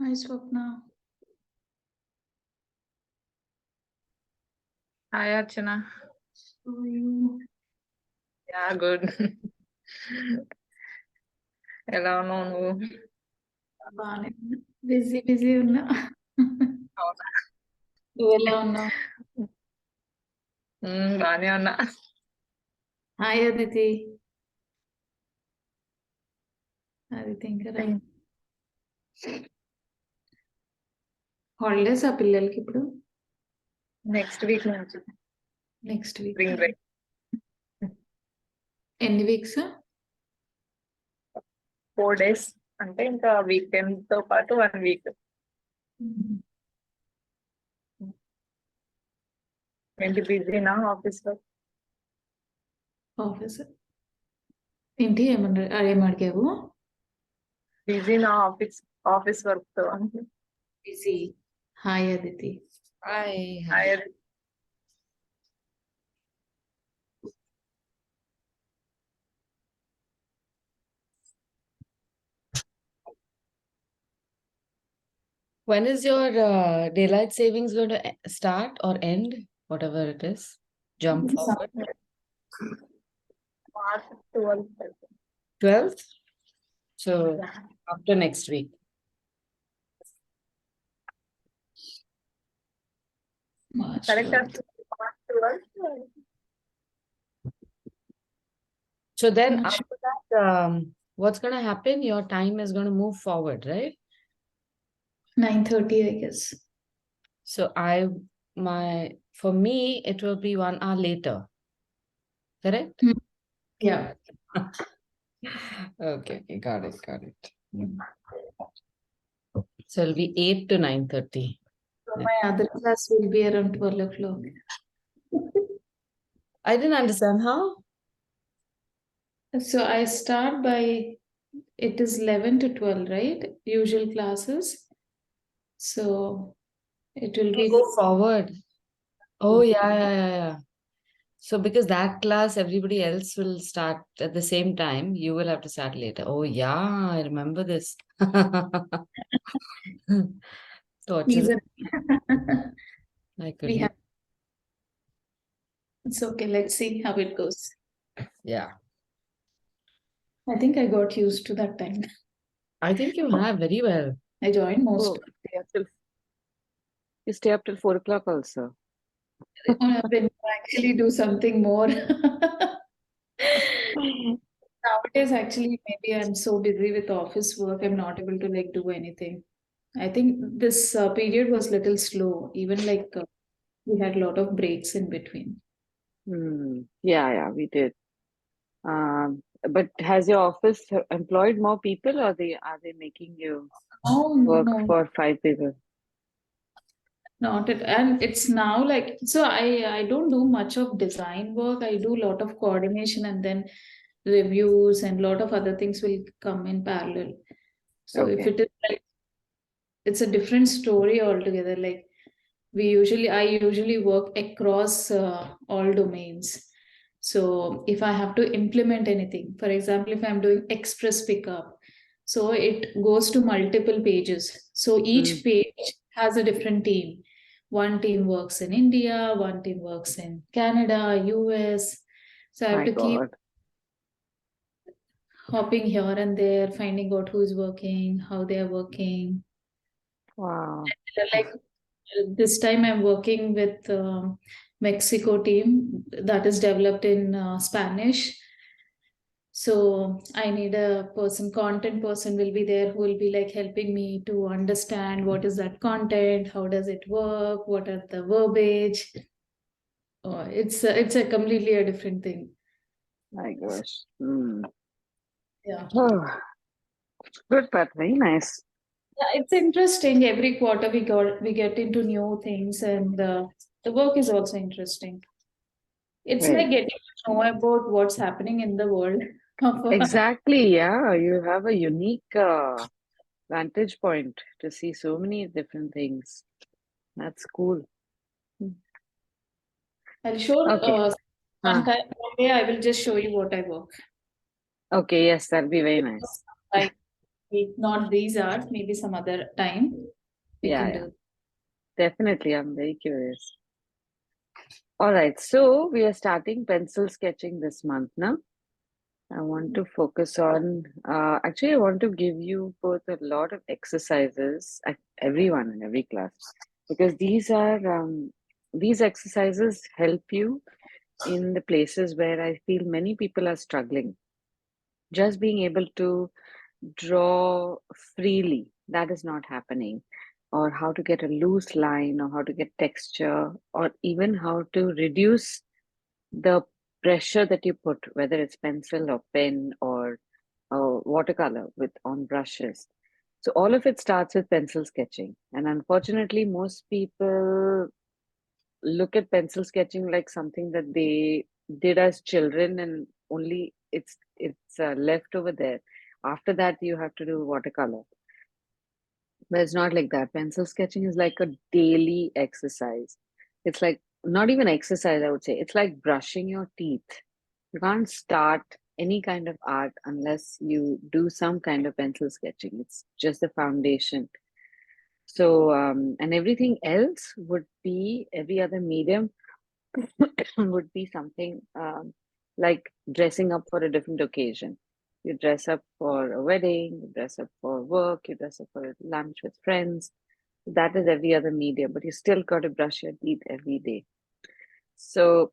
Hi, Swapna. Hi, Archana. How are you? Yeah, good. ఎలా ఉన్నావు నువ్వు? బానే బిజీ ఉన్నా. అవునా? నువ్వు ఎలా ఉన్నావు? బానే ఉన్నా. హాయ్ అదితి. ఇంకా రా. హాలిడేస్ ఆ పిల్లలకి ఇప్పుడు నెక్స్ట్ వీక్ నుంచి నెక్స్ట్ వీక్ స్ప్రింగ్ బ్రేక్. ఎన్ని వీక్స్? 4 days అంటే ఇంకా వీకెండ్ తో పాటు 1 week. ఏంటి బిజీనా ఆఫీస్ లో? ఆఫీస్ ఏంటి ఏం అడిగావు? బిజీనా ఆఫీస్ వర్క్ తో? Busy. Hi Aditi. Hi. When is your daylight savings going to start or end? Whatever it is. Jump forward. March 12th. 12th? So after next week. Correct. March 12th. So then after that, what's going to happen? Your time is going to move forward, right? 9:30, I guess. So for me, it will be 1 hour later. Correct? Yeah. Okay, got it. So it'll be 8 to 9:30. So my other class will be around 12 o'clock. I didn't understand how. So I start by, it is 11 to 12, right? Usual classes. So it will be Go forward. Oh, yeah. So because that class, everybody else will start at the same time, you will have to start later. Oh, yeah, I remember this. Torture. I couldn't. It's okay. Let's see how it goes. Yeah. I think I got used to that time. I think you have very well. I joined most. You stay up till 4 o'clock also. When you actually do something more. Nowadays, actually, maybe I'm so busy with office work, I'm not able to do anything. I think this period was little slow. Even we had a lot of breaks in between. Yeah, we did. But has your office employed more people, or are they making you work for 5 people? Not it, and it's now so I don't do much of design work. I do a lot of coordination, and then reviews and a lot of other things will come in parallel. So if it is it's a different story altogether. I usually work across all domains. So if I have to implement anything, for example, if I'm doing express pickup, so it goes to multiple pages. So each page has a different team. One team works in India, one team works in Canada, US. So I have to keep hopping here and there, finding out who's working, how they are working. Wow. This time I'm working with Mexico team that is developed in Spanish. So I need a content person will be there who will be helping me to understand what is that content, how does it work, what are the verbiage. It's a completely a different thing. My gosh. Yeah. Oh, good, but very nice. Yeah, it's interesting. Every quarter we get into new things, and the work is also interesting. It's like getting to know about what's happening in the world. Exactly, yeah. You have a unique vantage point to see so many different things. That's cool. I'll show one day I will just show you what I work. Okay, yes, that'll be very nice. If not these art, maybe some other time we Yeah, can yeah. do. Definitely, I'm very curious. All right, so we are starting pencil sketching this month now. I want to focus on, actually, I want to give you both a lot of exercises, everyone in every class, because these exercises help you in the places where I feel many people are struggling. Just being able to draw freely, that is not happening. Or how to get a loose line, or how to get texture, or even how to reduce the pressure that you put, whether it's pencil or pen or watercolor with on brushes. So all of it starts with pencil sketching. And unfortunately, most people look at pencil sketching like something that they did as children, and only it's left over there. After that, you have to do watercolor. But it's not like that. Pencil sketching is like a daily exercise. It's like not even exercise, I would say. It's like brushing your teeth. You can't start any kind of art unless you do some kind of pencil sketching. It's just the foundation. So, and everything else would be every other medium would be something like dressing up for a different occasion. You dress up for a wedding, you dress up for work, you dress up for lunch with friends. That is every other medium, but you still got to brush your teeth every day. So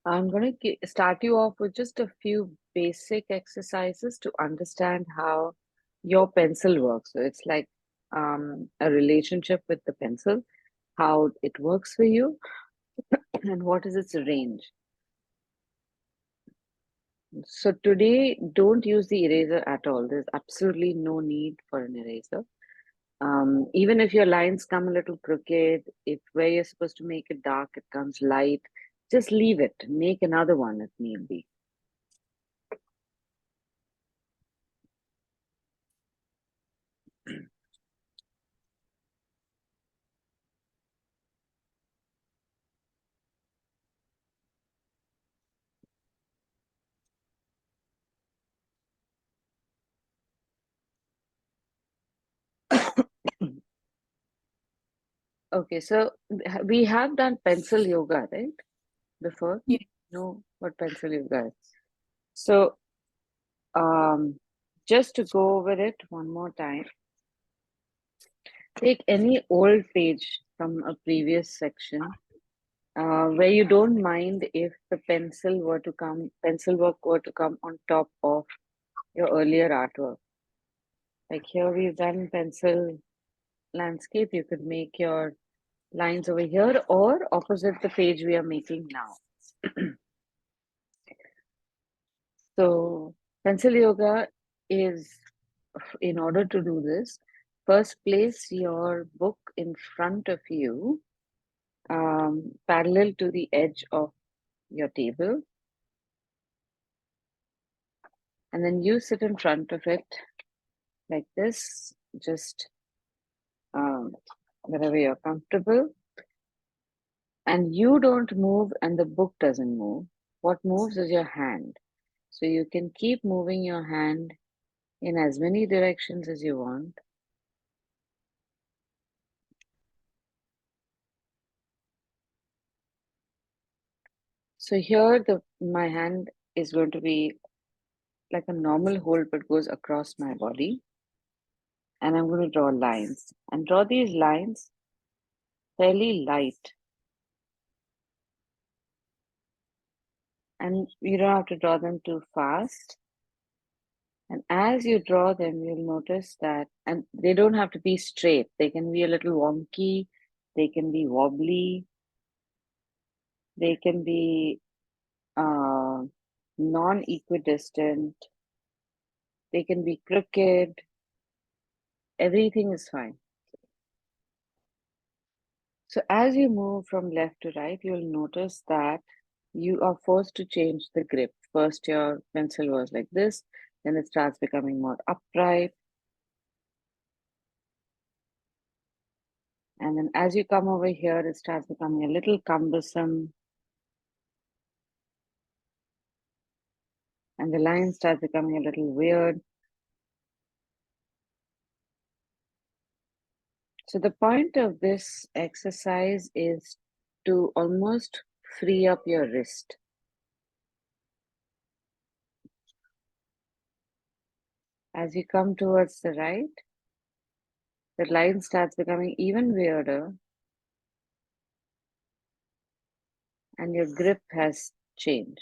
I'm going to start you off with just a few basic exercises to understand how your pencil works. So it's like a relationship with the pencil, how it works for you, and what is its range. So today, don't use the eraser at all. There's absolutely no need for an eraser. Even if your lines come a little crooked, if where you're supposed to make it dark, it comes light, just leave it. Make another one if need be. Okay, so we have done pencil yoga, right? Before? Yeah. Know what pencil yoga is. So, just to go over it one more time, take any old page from a previous section where you don't mind if the pencil work were to come on top of your earlier artwork. Like here we've done pencil landscape. You could make your lines over here or opposite the page we are making now. So pencil yoga is, in order to do this, first place your book in front of you, parallel to the edge of your table. And then you sit in front of it like this, just wherever you're comfortable. And you don't move and the book doesn't move. What moves is your hand. So you can keep moving your hand in as many directions as you want. So here my hand is going to be like a normal hold but goes across my body. And I'm going to draw lines. And draw these lines fairly light. And you don't have to draw them too fast. And as you draw them, you'll notice that, and they don't have to be straight. They can be a little wonky. They can be wobbly. They can be non-equidistant. They can be crooked. Everything is fine. So as you move from left to right, you'll notice that you are forced to change the grip. First, your pencil was like this, then it starts becoming more upright. And then as you come over here, it starts becoming a little cumbersome. And the line starts becoming a little weird. So the point of this exercise is to almost free up your wrist. As you come towards the right, the line starts becoming even weirder and your grip has changed.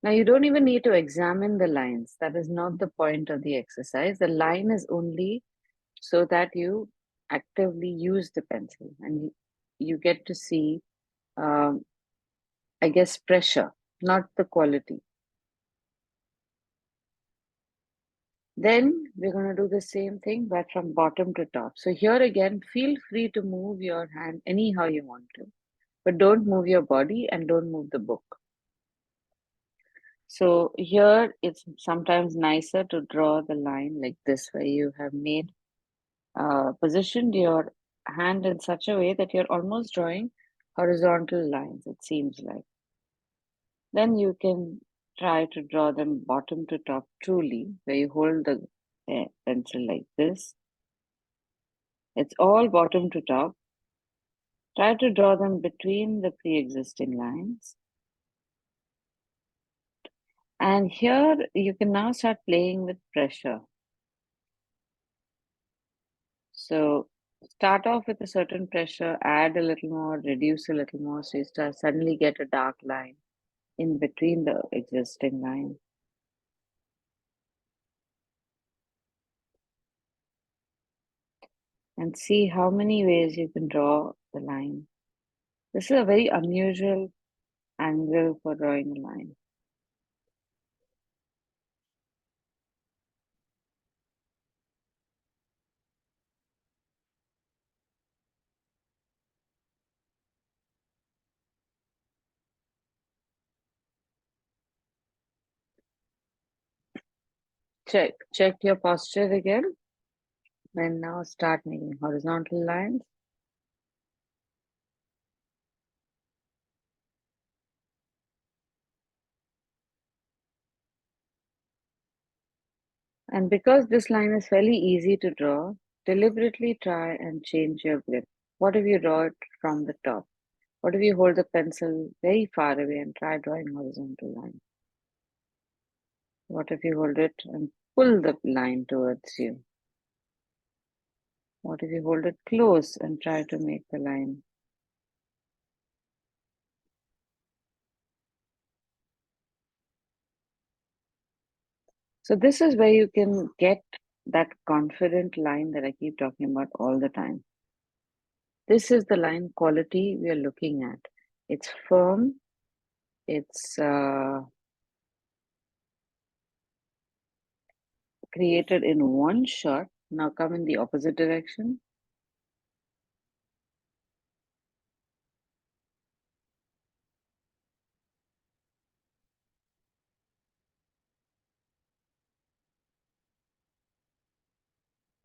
Now you don't even need to examine the lines. That is not the point of the exercise. The line is only so that you actively use the pencil and you get to see, I guess, pressure, not the quality. Then we're going to do the same thing, but from bottom to top. So here again, feel free to move your hand anyhow you want to, but don't move your body and don't move the book. So here it's sometimes nicer to draw the line like this, where you have made positioned your hand in such a way that you're almost drawing horizontal lines, it seems like. Then you can try to draw them bottom to top truly, where you hold the pencil like this. It's all bottom to top. Try to draw them between the pre-existing lines. And here you can now start playing with pressure. So start off with a certain pressure, add a little more, reduce a little more, so you suddenly get a dark line in between the existing line. And see how many ways you can draw the line. This is a very unusual angle for drawing a line. Check your posture again. Then now start making horizontal lines. And because this line is fairly easy to draw, deliberately try and change your grip. What if you draw it from the top? What if you hold the pencil very far away and try drawing horizontal lines? What if you hold it and pull the line towards you? What if you hold it close and try to make the line? So this is where you can get that confident line that I keep talking about all the time. This is the line quality we are looking at. It's firm, it's created in one shot. Now come in the opposite direction.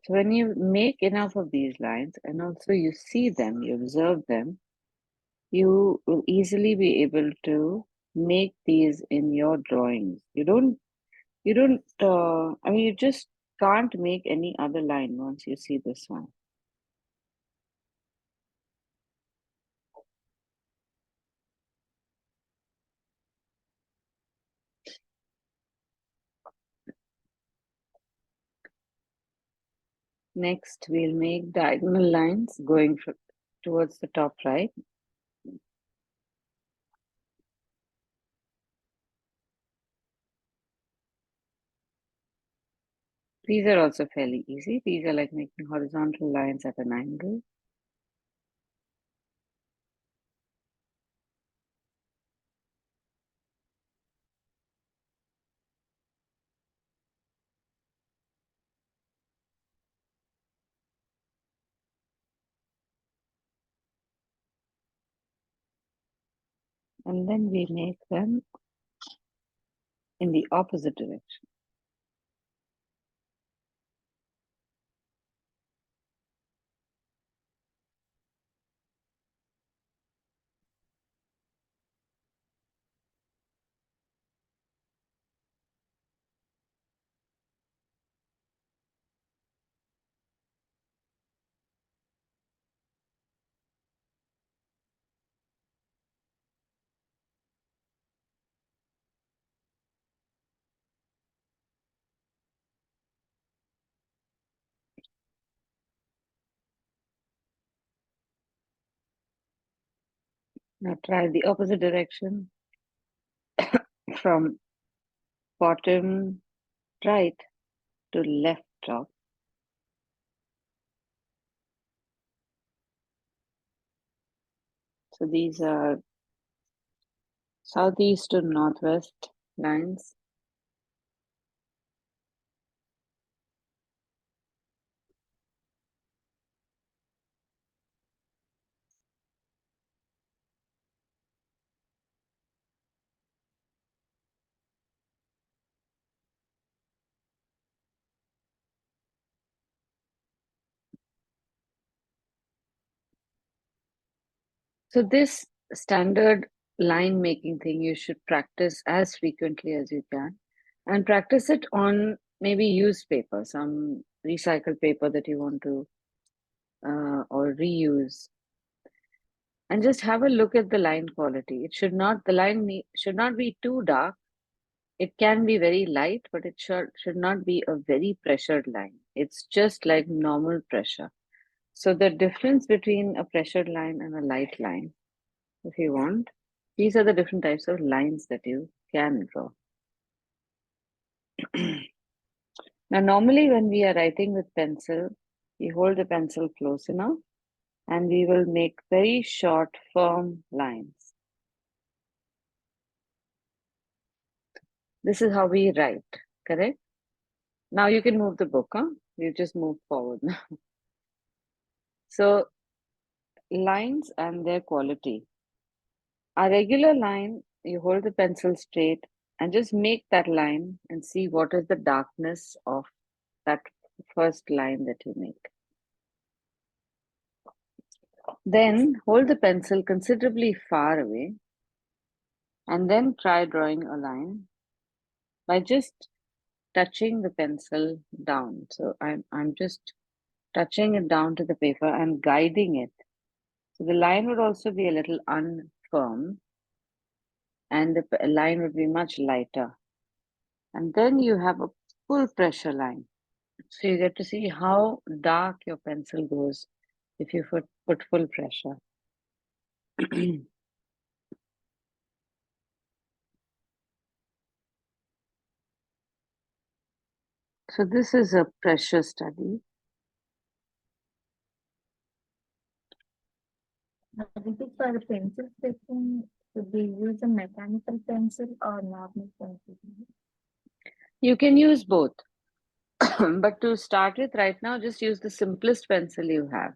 So when you make enough of these lines and also you see them, you observe them, you will easily be able to make these in your drawings. I mean, you just can't make any other line once you see this one. Next, we'll make diagonal lines going towards the top right. These are also fairly easy. These are like making horizontal lines at an angle. And then we make them in the opposite direction. Now try the opposite direction from bottom right to left top. So these are southeast to northwest lines. So this standard line making thing you should practice as frequently as you can, and practice it on maybe used paper, some recycled paper that you want to or reuse, and just have a look at the line quality. It should not, the line should not be too dark. It can be very light, but it should not be a very pressured line. It's just like normal pressure. So the difference between a pressured line and a light line, if you want, these are the different types of lines that you can draw. Now, normally when we are writing with pencil, we hold the pencil close enough and we will make very short, firm lines. This is how we write, correct? Now you can move the book, huh? You just move forward now. So, lines and their quality. A regular line, you hold the pencil straight and just make that line and see what is the darkness of that first line that you make. Then hold the pencil considerably far away and then try drawing a line by just touching the pencil down. So I'm just touching it down to the paper and guiding it. So the line would also be a little unfirm and the line would be much lighter. And then you have a full pressure line. So you get to see how dark your pencil goes if you put full pressure. So this is a pressure study. This is for pencil sketching. Should we use a mechanical pencil or normal pencil? You can use both. But to start with right now, just use the simplest pencil you have.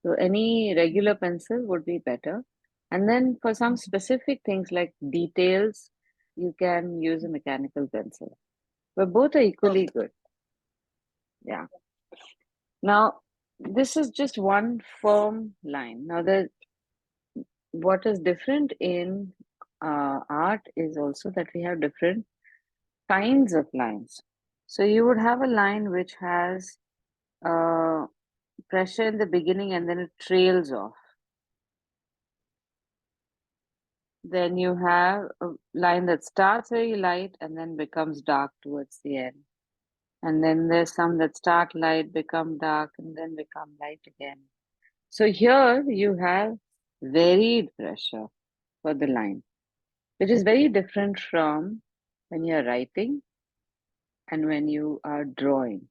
So any regular pencil would be better. And then for some specific things like details, you can use a mechanical pencil. But both are equally good. Yeah. Now, this is just one firm line. Now, what is different in art is also that we have different kinds of lines. So you would have a line which has pressure in the beginning and then it trails off. Then you have a line that starts very light and then becomes dark towards the end. And then there's some that start light, become dark, and then become light again. So here you have varied pressure for the line, which is very different from when you're writing and when you are drawing.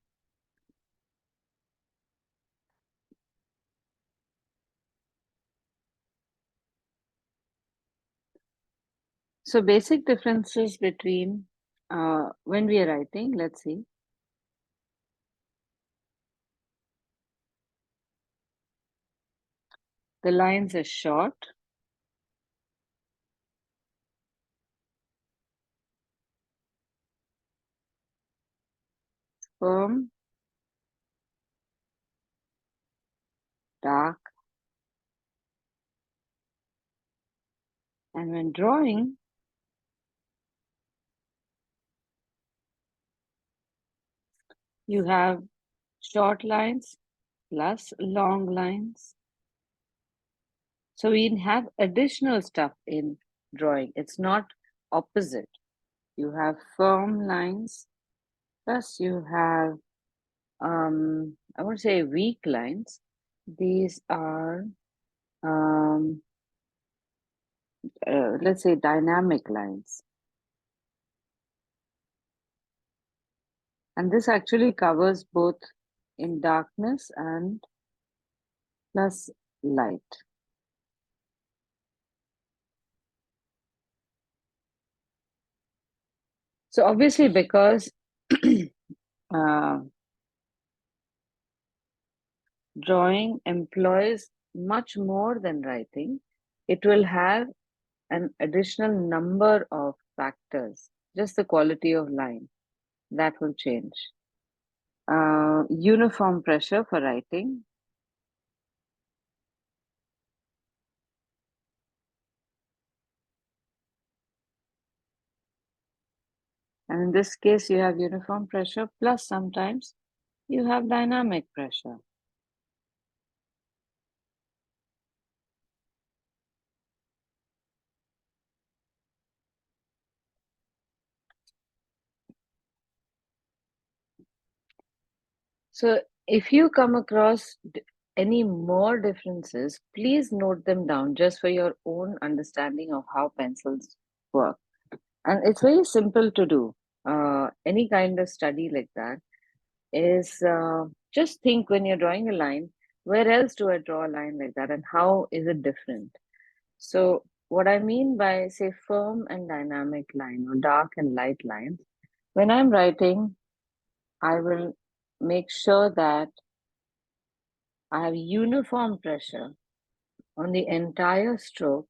So basic differences between when we are writing, let's see. The lines are short. Firm, dark, and when drawing, you have short lines plus long lines. So we have additional stuff in drawing. It's not opposite. You have firm lines, plus you have, I would say weak lines. These are let's say dynamic lines. And this actually covers both in darkness and plus light. So obviously, because drawing employs much more than writing, it will have an additional number of factors. Just the quality of line, that will change. Uniform pressure for writing. And in this case, you have uniform pressure, plus sometimes you have dynamic pressure. So if you come across any more differences, please note them down just for your own understanding of how pencils work. And it's very simple to do. Any kind of study like that is just think when you're drawing a line, where else do I draw a line like that and how is it different? So what I mean by say firm and dynamic line or dark and light lines, when I'm writing, I will make sure that I have uniform pressure on the entire stroke.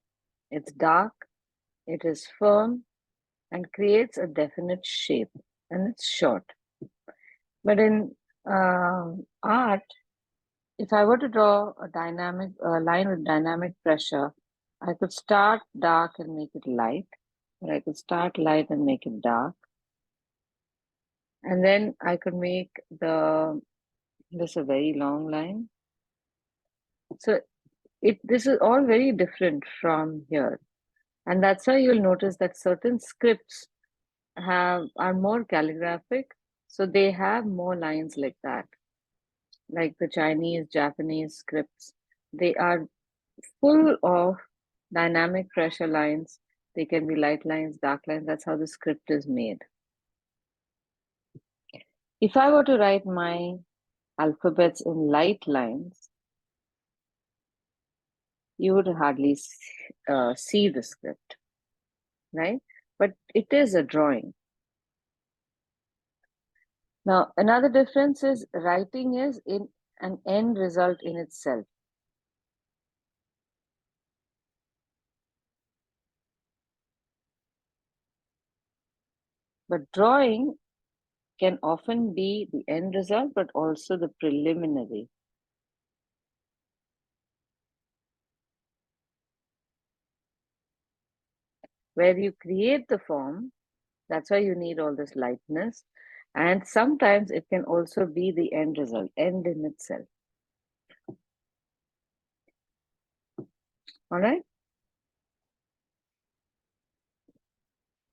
It's dark, it is firm, and creates a definite shape, and it's short. But in art, if I were to draw a dynamic line with dynamic pressure, I could start dark and make it light, or I could start light and make it dark. And then I could make this a very long line. So this is all very different from here. And that's why you'll notice that certain scripts are more calligraphic, so they have more lines like that. Like the Chinese, Japanese scripts, they are full of dynamic pressure lines. They can be light lines, dark lines. That's how the script is made. If I were to write my alphabets in light lines, you would hardly see the script, right? But it is a drawing. Now, another difference is writing is in an end result in itself. But drawing can often be the end result, but also the preliminary. Where you create the form, that's why you need all this lightness. And sometimes it can also be the end result, end in itself. All right.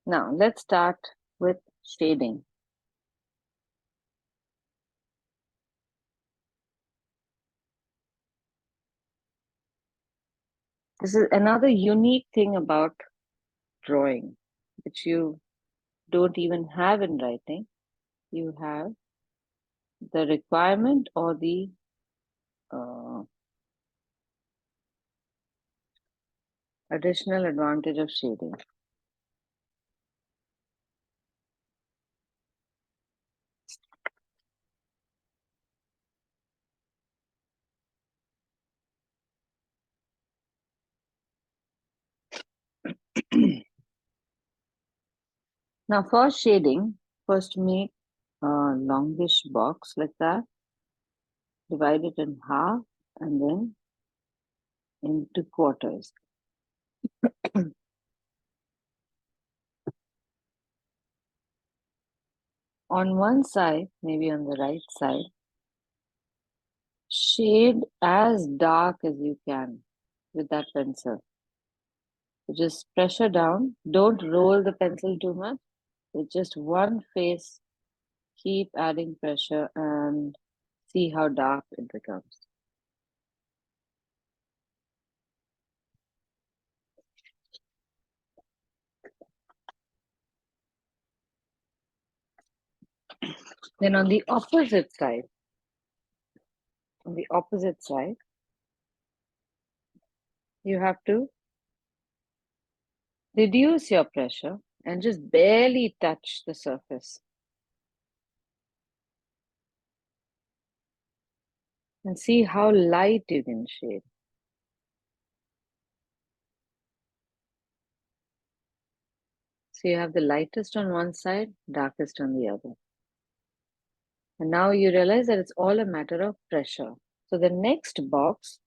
Now let's start with shading. This is another unique thing about drawing, which you don't even have in writing. You have the requirement or the additional advantage of shading. Now for shading, first make a longish box like that, divide it in half and then into quarters. On one side, maybe on the right side, shade as dark as you can with that pencil. So just pressure down, don't roll the pencil too much. With just one face, keep adding pressure and see how dark it becomes. Then on the opposite side, you have to reduce your pressure and just barely touch the surface. And see how light you can shade. So you have the lightest on one side, darkest on the other. And now you realize that it's all a matter of pressure. So the next box,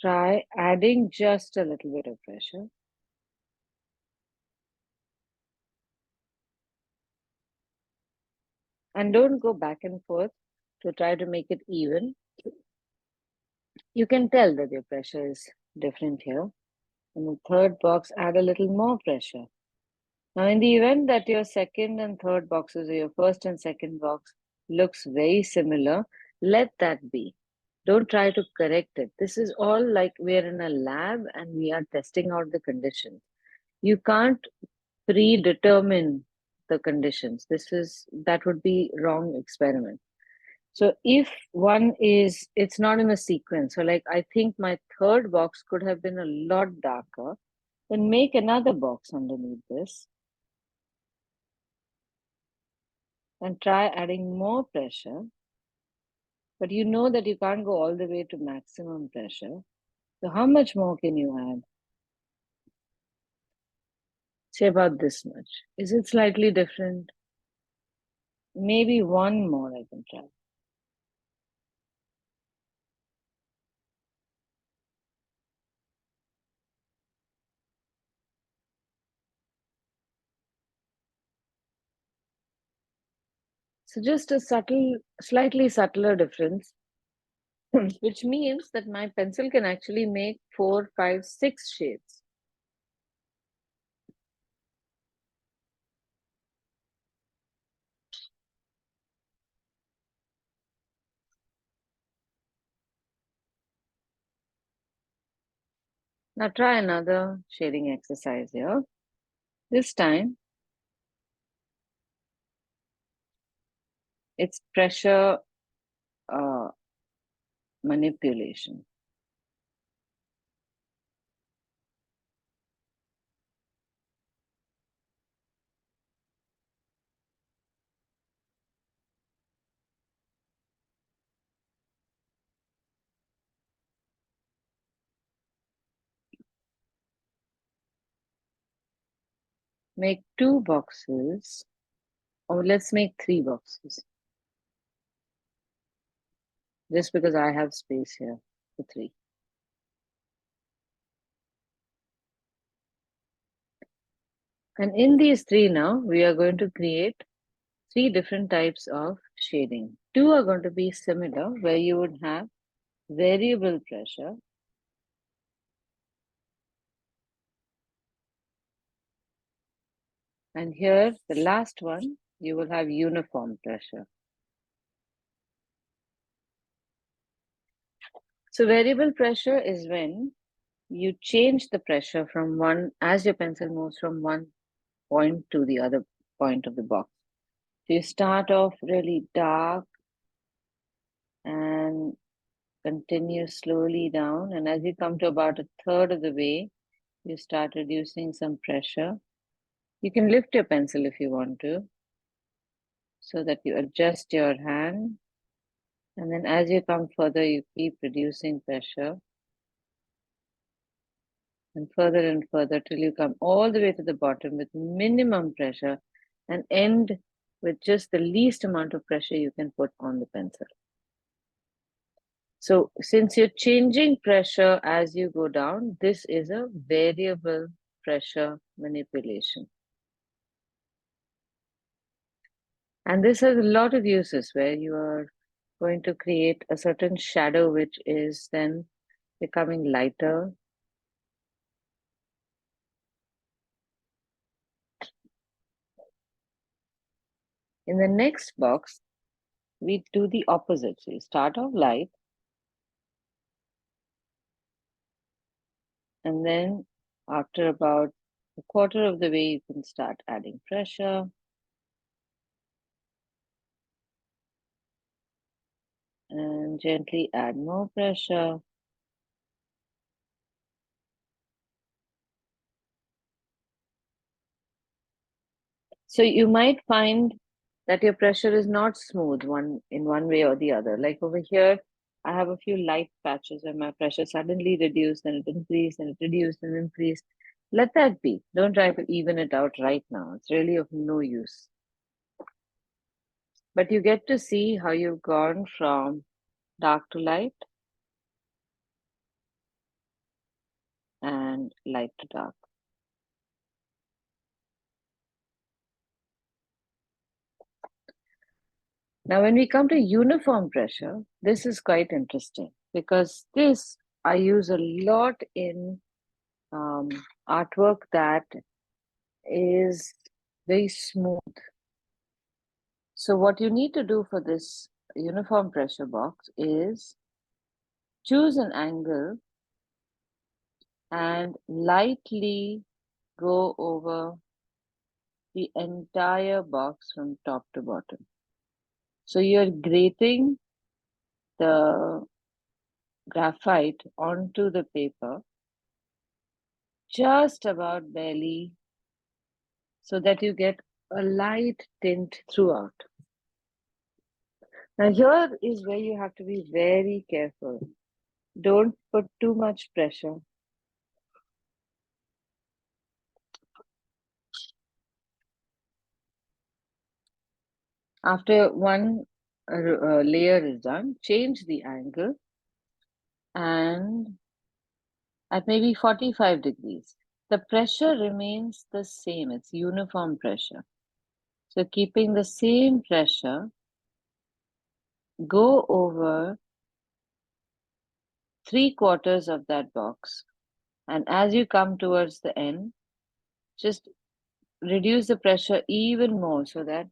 try adding just a little bit of pressure. And don't go back and forth to try to make it even. You can tell that your pressure is different here. In the third box, add a little more pressure. Now, in the event that your second and third boxes or your first and second box looks very similar, let that be. Don't try to correct it. This is all like we're in a lab and we are testing out the conditions. You can't predetermine the conditions. That would be wrong experiment. So if one is, it's not in a sequence. So like, I think my third box could have been a lot darker. Then make another box underneath this. And try adding more pressure. But you know that you can't go all the way to maximum pressure. So how much more can you add? Say about this much. Is it slightly different? Maybe one more I can try. So just a slightly subtler difference, which means that my pencil can actually make 4, 5, 6 shades. Now try another shading exercise here. This time, it's pressure manipulation. Make 2 boxes, or let's make 3 boxes. Just because I have space here for 3. And in these 3 now, we are going to create 3 different types of shading. 2 are going to be similar, where you would have variable pressure. And here, the last one, you will have uniform pressure. So variable pressure is when you change the pressure from one, as your pencil moves from one point to the other point of the box. So you start off really dark and continue slowly down. And as you come to about a third of the way, you start reducing some pressure. You can lift your pencil if you want to, so that you adjust your hand. And then as you come further, you keep reducing pressure. And further till you come all the way to the bottom with minimum pressure and end with just the least amount of pressure you can put on the pencil. So since you're changing pressure as you go down, this is a variable pressure manipulation. And this has a lot of uses where you are going to create a certain shadow which is then becoming lighter. In the next box, we do the opposite. So you start off light, and then after about a quarter of the way, you can start adding pressure. and gently add more pressure. So you might find that your pressure is not smooth in one way or the other. Like over here, I have a few light patches where my pressure suddenly reduced, then it increased, and it reduced and increased. Let that be. Don't try to even it out right now. It's really of no use. But you get to see how you've gone from dark to light and light to dark. Now, when we come to uniform pressure, this is quite interesting because this I use a lot in artwork that is very smooth. So what you need to do for this uniform pressure box is choose an angle and lightly go over the entire box from top to bottom. So you're grating the graphite onto the paper just about barely so that you get a light tint throughout. Now here is where you have to be very careful. Don't put too much pressure. After one layer is done, change the angle and at maybe 45 degrees. The pressure remains the same. It's uniform pressure. So keeping the same pressure, go over 3/4 of that box. And as you come towards the end, just reduce the pressure even more so that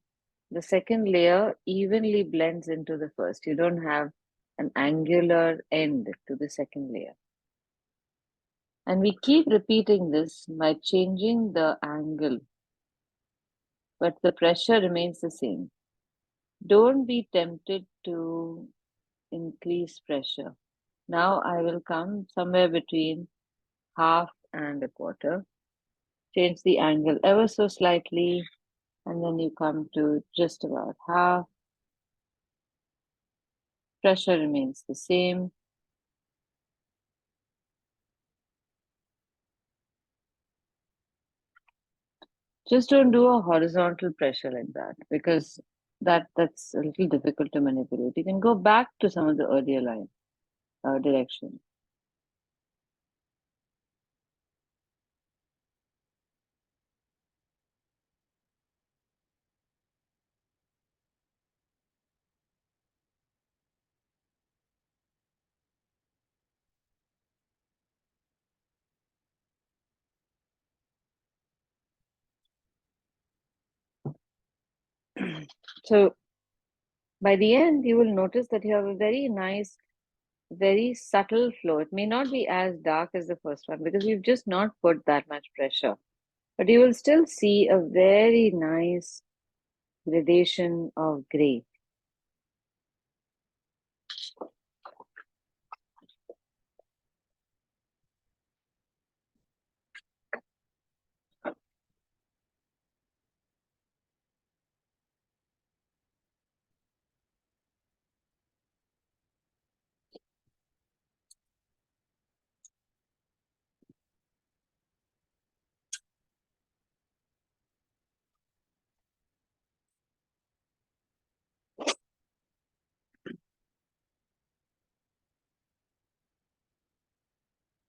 the second layer evenly blends into the first. You don't have an angular end to the second layer. And we keep repeating this by changing the angle, but the pressure remains the same. Don't be tempted to increase pressure. Now I will come somewhere between 1/2 and 1/4. Change the angle ever so slightly, and then you come to just about 1/2. Pressure remains the same. Just don't do a horizontal pressure like that because that's a little difficult to manipulate. You can go back to some of the earlier line direction. So by the end, you will notice that you have a very nice, very subtle flow. It may not be as dark as the first one because you've just not put that much pressure, but you will still see a very nice gradation of gray.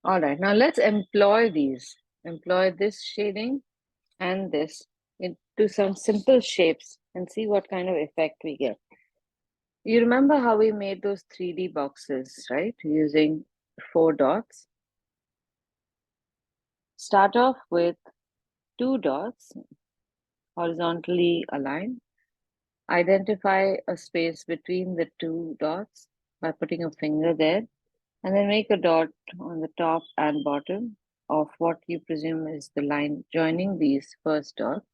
All right, now let's employ this shading and this into some simple shapes and see what kind of effect we get. You remember how we made those 3D boxes, right? Using 4 dots. Start off with 2 dots horizontally aligned. Identify a space between the 2 dots by putting a finger there, and then make a dot on the top and bottom of what you presume is the line joining these first dots.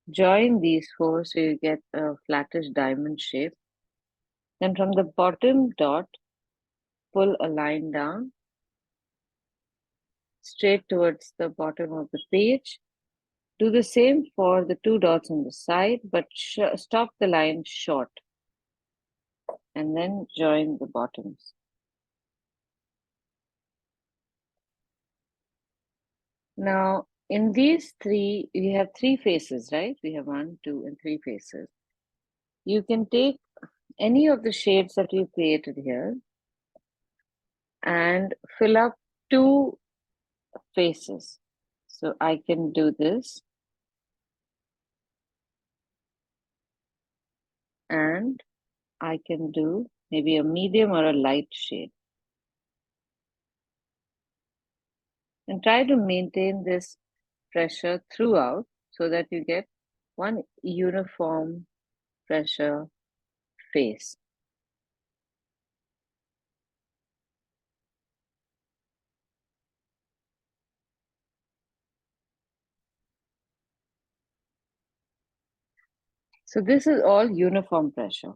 join these four so you get a flattish diamond shape. Then from the bottom dot, pull a line down straight towards the bottom of the page. Do the same for the two dots on the side, but stop the line short and then join the bottoms. Now, in these three, we have three faces, right? We have 1, 2, and 3 faces. You can take any of the shapes that you created here and fill up 2 faces. So I can do this and I can do maybe a medium or a light shade. And try to maintain this pressure throughout so that you get one uniform pressure face. So this is all uniform pressure.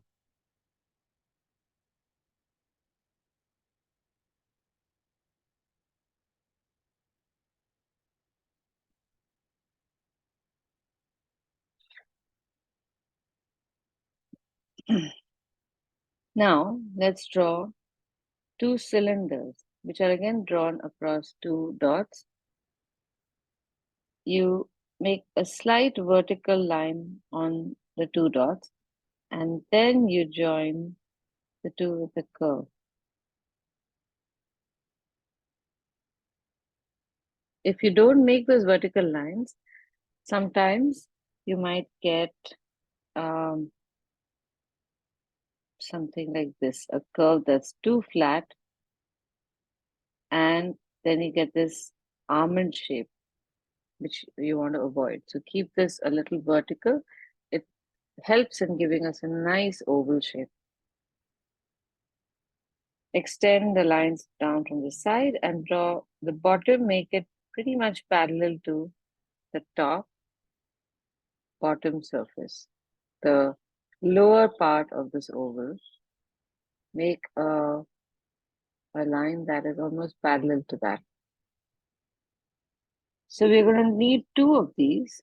Now let's draw 2 cylinders, which are again drawn across 2 dots. You make a slight vertical line on the 2 dots, and then you join the 2 with a curve. If you don't make those vertical lines, sometimes you might get something like this, a curve that's too flat, and then you get this almond shape, which you want to avoid. So keep this a little vertical. It helps in giving us a nice oval shape. Extend the lines down from the side and draw the bottom, make it pretty much parallel to the top bottom surface. The lower part of this oval, make a line that is almost parallel to that. So we're going to need 2 of these.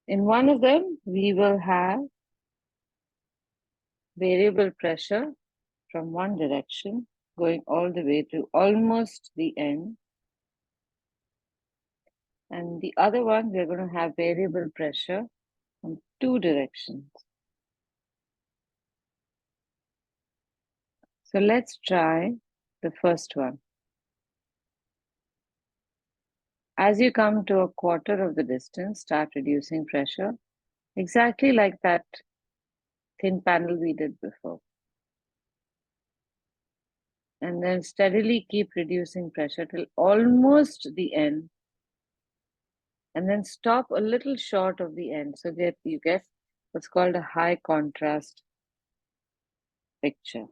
In one of them, we will have variable pressure from one direction going all the way to almost the end. And the other one, we're going to have variable pressure from 2 directions. So let's try the first one. As you come to a quarter of the distance, start reducing pressure, exactly like that thin panel we did before. And then steadily keep reducing pressure till almost the end. And then stop a little short of the end so that you get what's called a high contrast picture.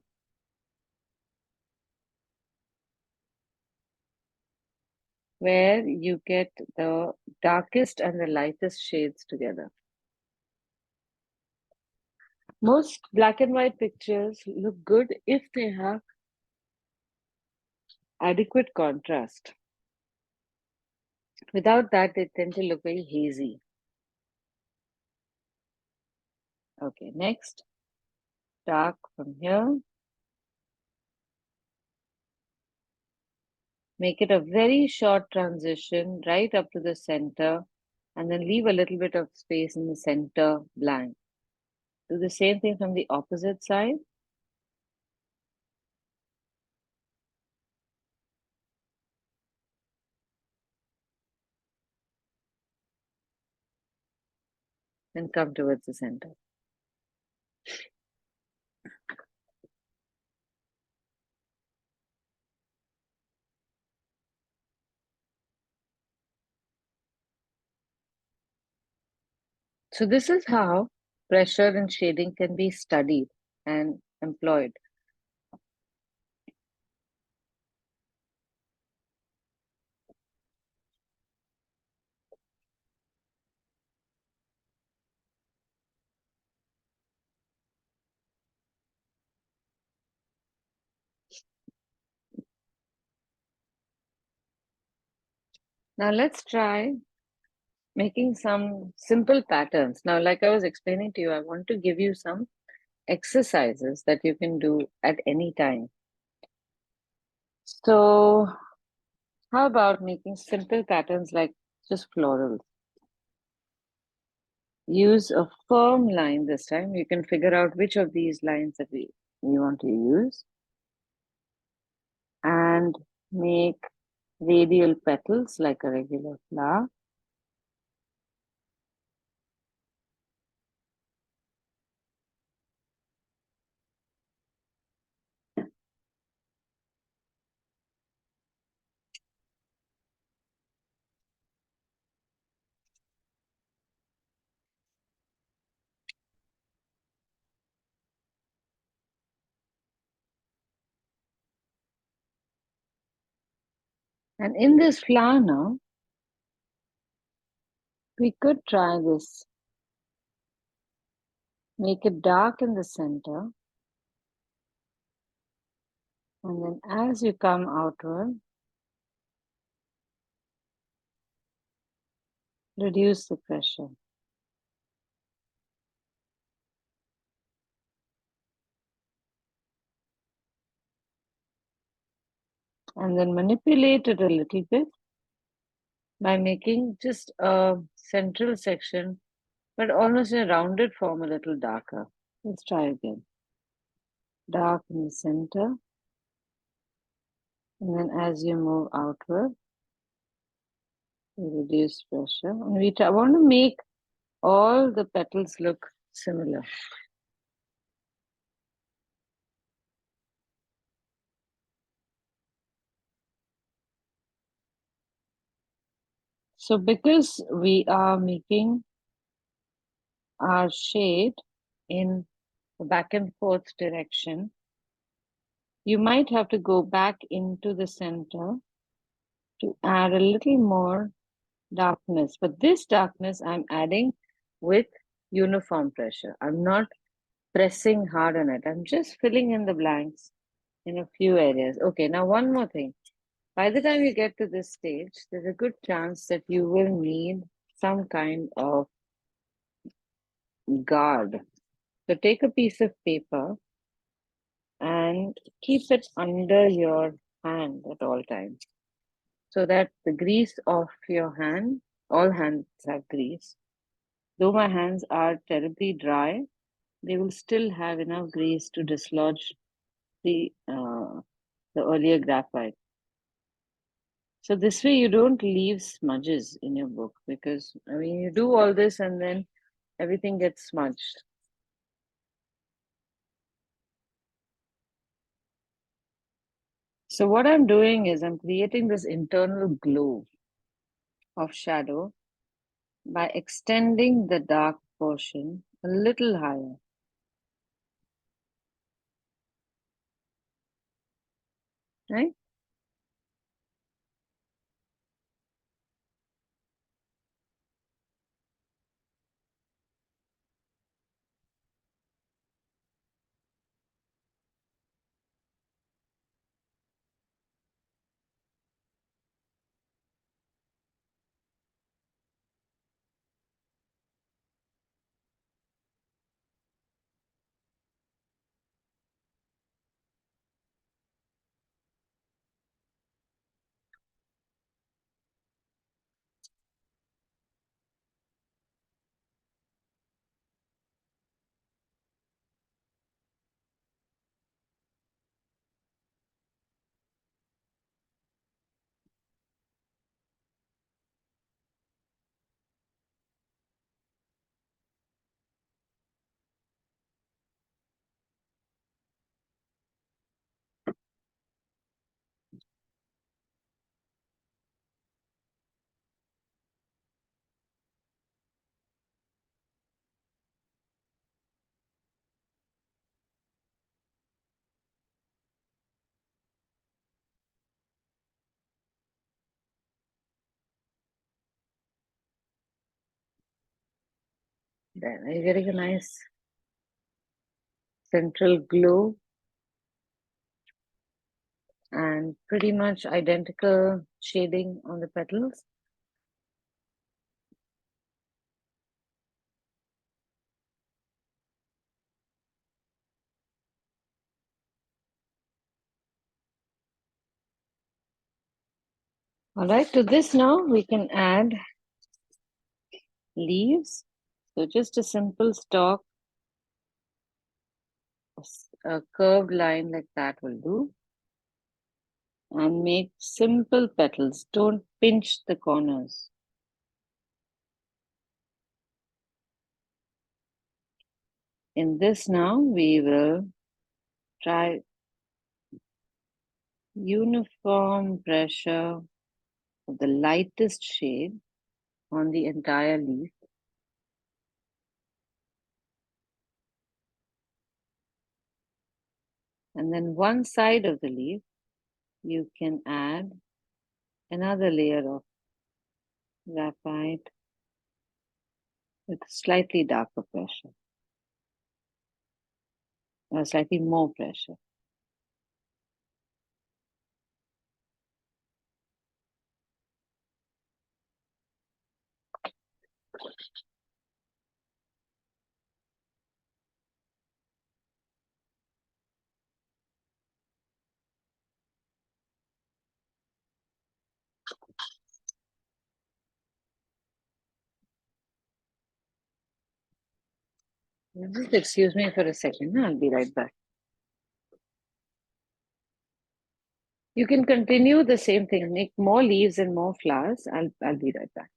Where you get the darkest and the lightest shades together. Most black and white pictures look good if they have adequate contrast. Without that, they tend to look very hazy. Okay, next, dark from here. Make it a very short transition right up to the center and then leave a little bit of space in the center blank. Do the same thing from the opposite side. And come towards the center. So this is how pressure and shading can be studied and employed. Now let's try making some simple patterns. Now, like I was explaining to you, I want to give you some exercises that you can do at any time. So, how about making simple patterns like just florals? Use a firm line this time. You can figure out which of these lines that you want to use. And make radial petals like a regular flower. And in this flower now, we could try this. Make it dark in the center. And then as you come outward, reduce the pressure. And then manipulate it a little bit by making just a central section, but almost in a rounded form, a little darker. Let's try again. Dark in the center. And then as you move outward, you reduce pressure. And we want to make all the petals look similar. So because we are making our shade in the back and forth direction, you might have to go back into the center to add a little more darkness. But this darkness I'm adding with uniform pressure. I'm not pressing hard on it. I'm just filling in the blanks in a few areas. Okay, now one more thing. By the time you get to this stage, there's a good chance that you will need some kind of guard. So take a piece of paper and keep it under your hand at all times so that the grease of your hand, all hands have grease. Though my hands are terribly dry, they will still have enough grease to dislodge the earlier graphite. So this way you don't leave smudges in your book because I mean you do all this and then everything gets smudged. So what I'm doing is I'm creating this internal glow of shadow by extending the dark portion a little higher. Right? Then are you getting a nice central glow and pretty much identical shading on the petals? All right, to this now we can add leaves. So just a simple stalk, a curved line like that will do. And make simple petals. Don't pinch the corners. In this now, we will try uniform pressure of the lightest shade on the entire leaf. And then one side of the leaf, you can add another layer of graphite with slightly darker pressure, or slightly more pressure. Just excuse me for a second, I'll be right back. You can continue the same thing, make more leaves and more flowers. I'll be right back.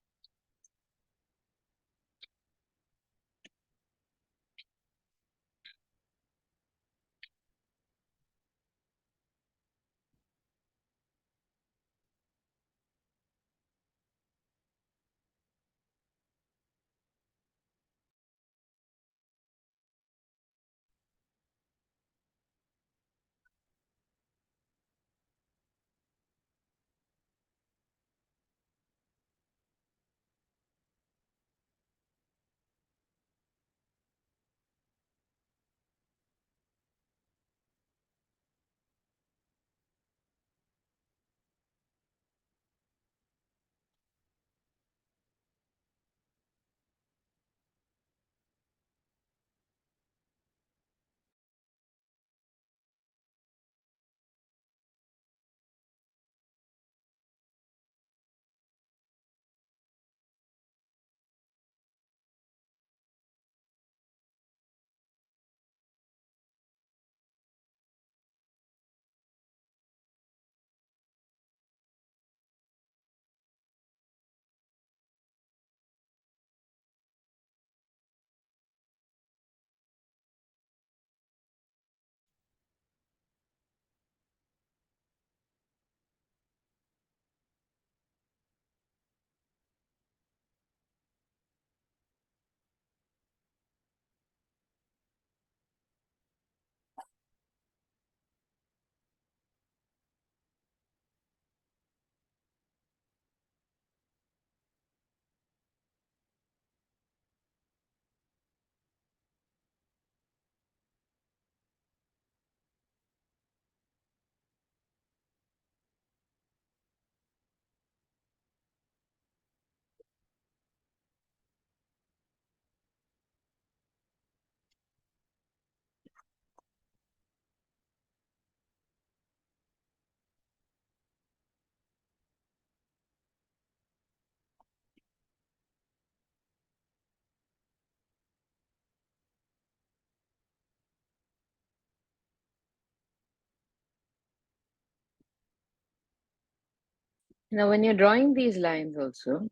Now, when you're drawing these lines also,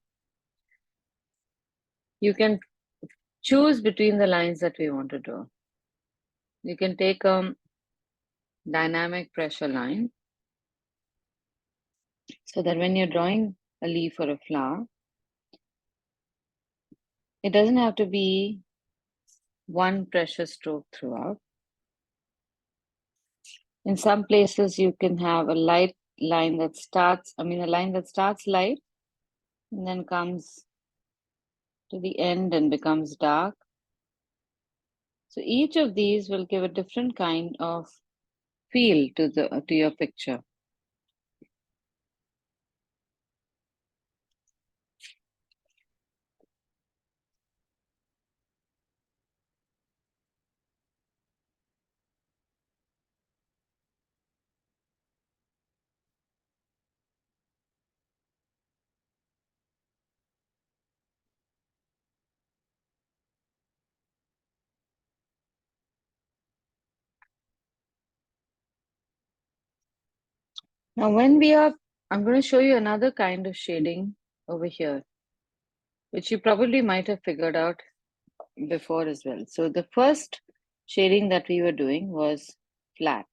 you can choose between the lines that we want to draw. You can take a dynamic pressure line so that when you're drawing a leaf or a flower, it doesn't have to be one pressure stroke throughout. In some places, you can have a light line that starts, a line that starts light and then comes to the end and becomes dark. So each of these will give a different kind of feel to your picture. Now, I'm going to show you another kind of shading over here, which you probably might have figured out before as well. So the first shading that we were doing was flat.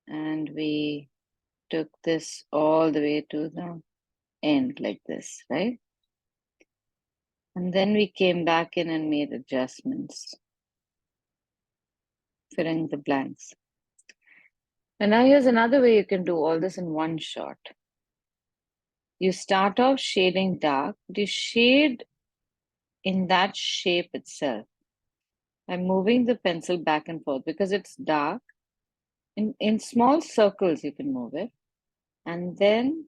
And we took this all the way to the end like this, right? And then we came back in and made adjustments, filling the blanks. And now here's another way you can do all this in one shot. You start off shading dark, but you shade in that shape itself. I'm moving the pencil back and forth because it's dark. In small circles, you can move it. And then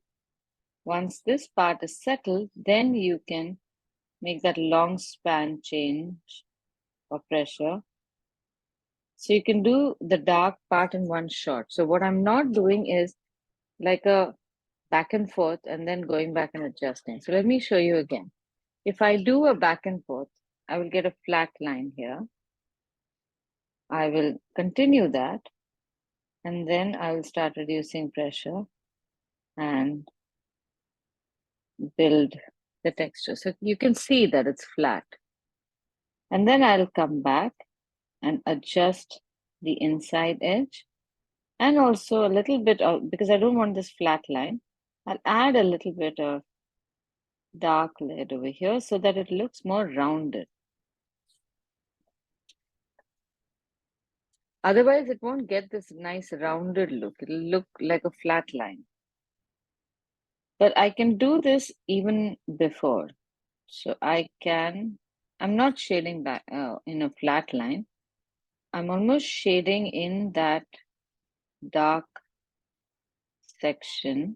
once this part is settled, then you can make that long span change of pressure. So you can do the dark part in one shot. So what I'm not doing is like a back and forth and then going back and adjusting. So let me show you again. If I do a back and forth, I will get a flat line here. I will continue that, and then I will start reducing pressure and build the texture. So you can see that it's flat. And then I'll come back and adjust the inside edge and also a little bit of, because I don't want this flat line, I'll add a little bit of dark lead over here so that it looks more rounded. Otherwise, it won't get this nice rounded look. It'll look like a flat line. But I can do this even before. So I'm not shading back in a flat line. I'm almost shading in that dark section.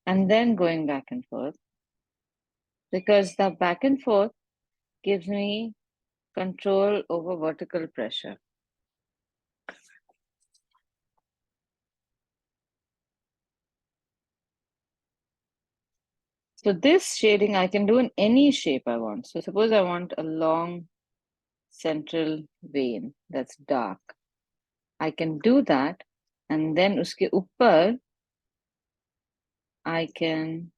And then going back and forth. Because the back and forth gives me control over vertical pressure. So this shading I can do in any shape I want. So suppose I want a long central vein that's dark. I can do that, and then uske upar I can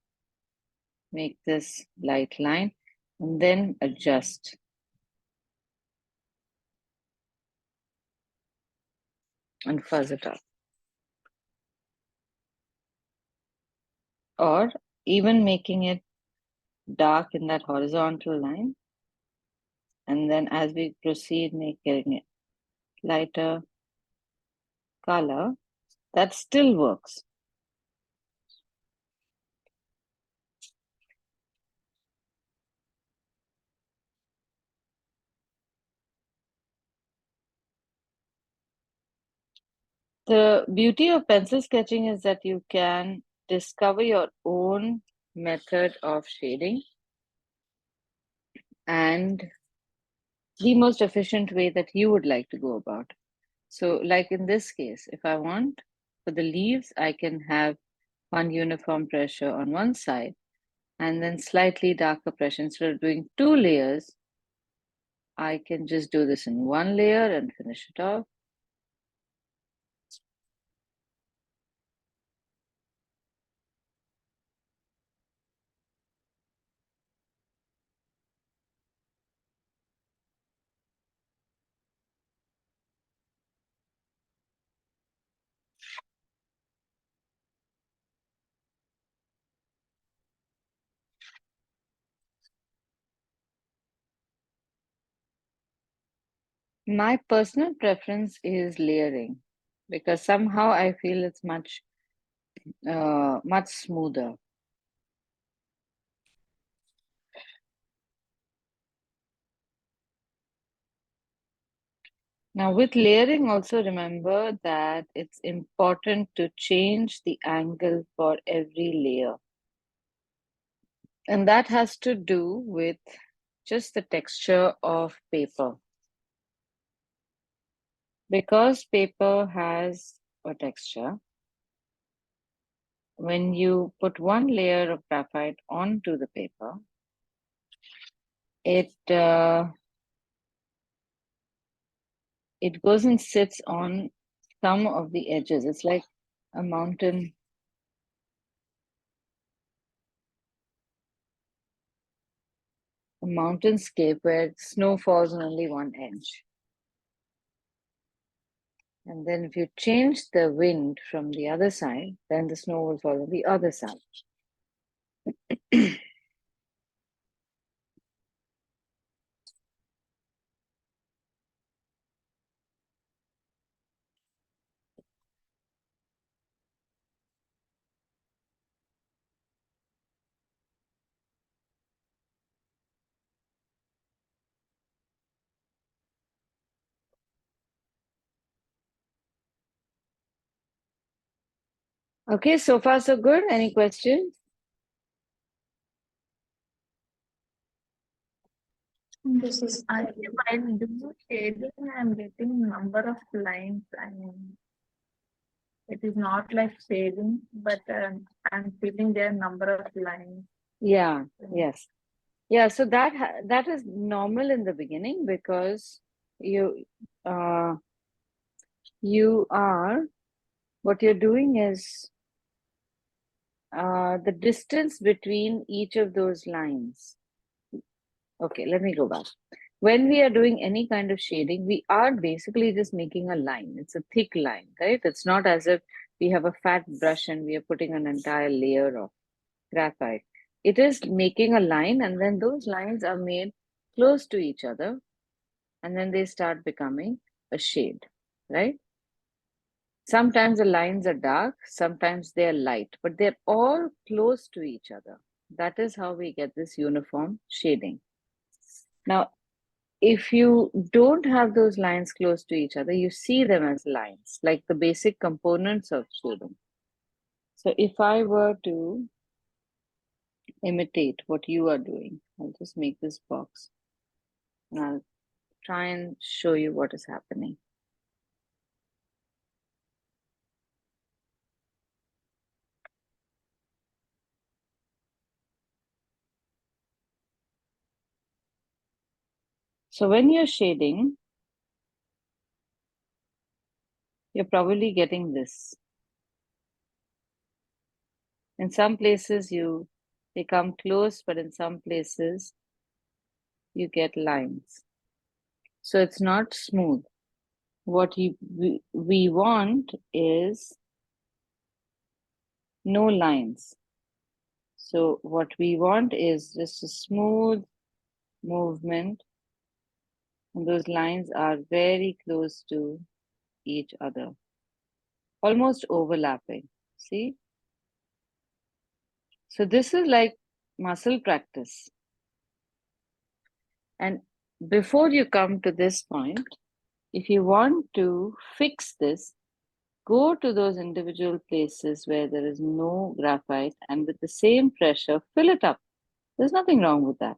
make this light line and then adjust. And fuzz it up. Or even making it dark in that horizontal line. And then as we proceed, making it lighter color, that still works. The beauty of pencil sketching is that you can discover your own method of shading and the most efficient way that you would like to go about. So like in this case, if I want for the leaves, I can have one uniform pressure on one side and then slightly darker pressure. Instead of doing 2 layers, I can just do this in 1 layer and finish it off. My personal preference is layering because somehow I feel it's much smoother. Now with layering, also remember that it's important to change the angle for every layer. And that has to do with just the texture of paper. Because paper has a texture, when you put one layer of graphite onto the paper, it goes and sits on some of the edges. It's like a mountainscape where snow falls on only one edge. And then if you change the wind from the other side, then the snow will fall on the other side. Okay, so far so good. Any questions? This is While doing shading, I'm getting number of lines. It is not like shading, but I'm feeling there number of lines. Yeah, yes. Yeah, so that is normal in the beginning because you are what you're doing is the distance between each of those lines. Okay, let me go back. When we are doing any kind of shading, we are basically just making a line. It's a thick line, right? It's not as if we have a fat brush and we are putting an entire layer of graphite. It is making a line, and then those lines are made close to each other, and then they start becoming a shade, right? Sometimes the lines are dark, sometimes they are light, but they're all close to each other. That is how we get this uniform shading. Now, if you don't have those lines close to each other, you see them as lines, like the basic components of shading. So if I were to imitate what you are doing, I'll just make this box and I'll try and show you what is happening. So when you're shading, you're probably getting this. In some places they come close, but in some places you get lines. So it's not smooth. What we want is no lines. So what we want is just a smooth movement, and those lines are very close to each other, almost overlapping. See? So this is like muscle practice. And before you come to this point, if you want to fix this, go to those individual places where there is no graphite and with the same pressure, fill it up. There's nothing wrong with that.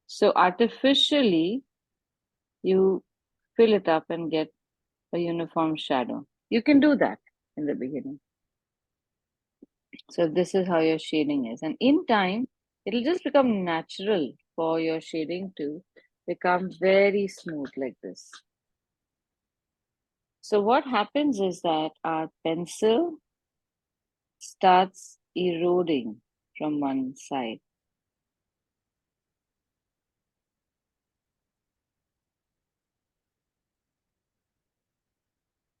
So artificially, you fill it up and get a uniform shadow. You can do that in the beginning. So this is how your shading is. And in time, it'll just become natural for your shading to become very smooth like this. So what happens is that our pencil starts eroding from one side.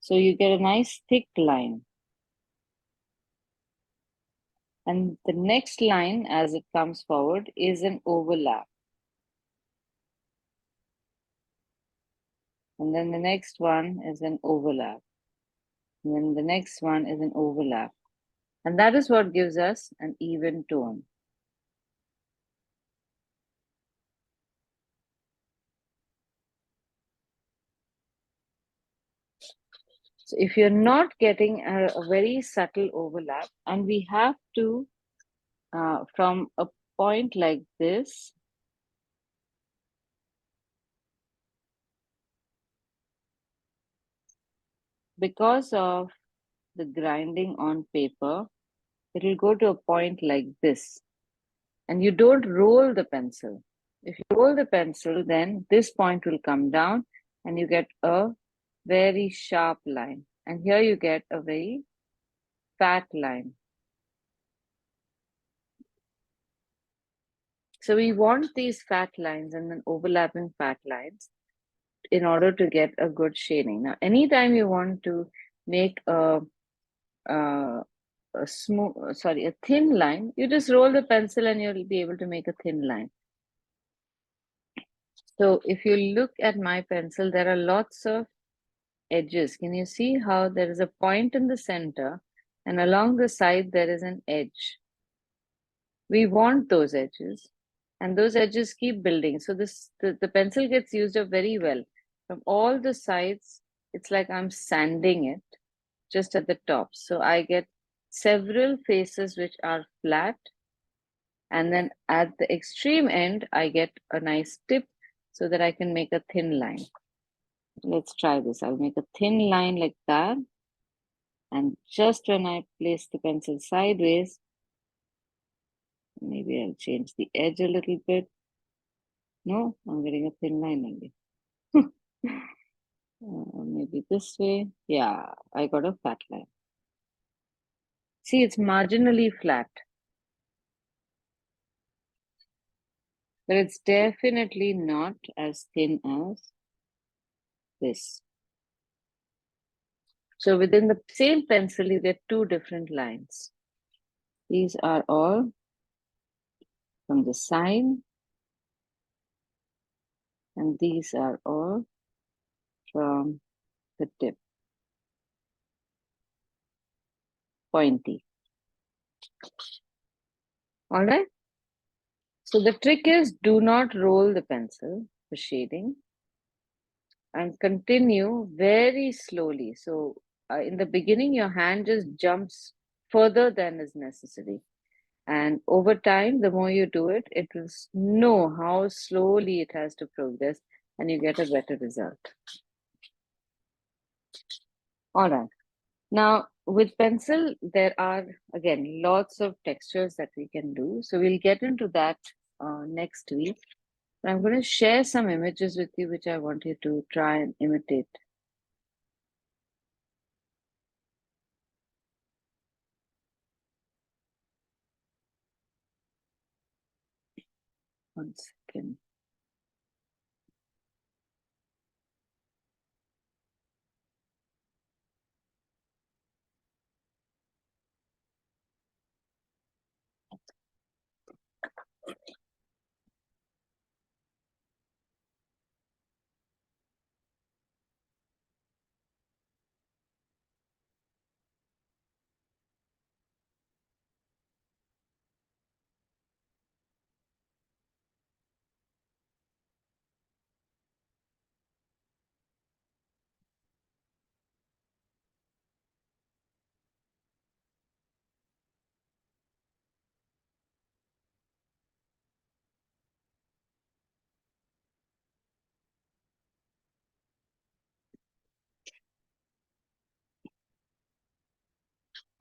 So you get a nice thick line. And the next line, as it comes forward, is an overlap. And then the next one is an overlap. And then the next one is an overlap. And that is what gives us an even tone. So if you're not getting a very subtle overlap, and we have to, from a point like this, because of the grinding on paper, it will go to a point like this. And you don't roll the pencil. If you roll the pencil, then this point will come down and you get a very sharp line. And here you get a very fat line. So we want these fat lines and then overlapping fat lines in order to get a good shading. Now, anytime you want to make a thin line, you just roll the pencil and you'll be able to make a thin line. So if you look at my pencil, there are lots of edges. Can you see how there is a point in the center and along the side there is an edge? We want those edges, and those edges keep building. So the pencil gets used up very well. From all the sides, it's like I'm sanding it just at the top. So I get several faces which are flat, and then at the extreme end, I get a nice tip so that I can make a thin line. Let's try this. I'll make a thin line like that. And just when I place the pencil sideways, maybe I'll change the edge a little bit. No, I'm getting a thin line only. Maybe this way. Yeah, I got a fat line. See, it's marginally flat. But it's definitely not as thin as this. So within the same pencil, you get two different lines. These are all from the side, and these are all from the tip. Pointy. All right. So the trick is, do not roll the pencil for shading and continue very slowly. So in the beginning, your hand just jumps further than is necessary. And over time, the more you do it, it will know how slowly it has to progress and you get a better result. All right. Now, with pencil, there are, again, lots of textures that we can do. So we'll get into that next week. But I'm going to share some images with you, which I want you to try and imitate. One second.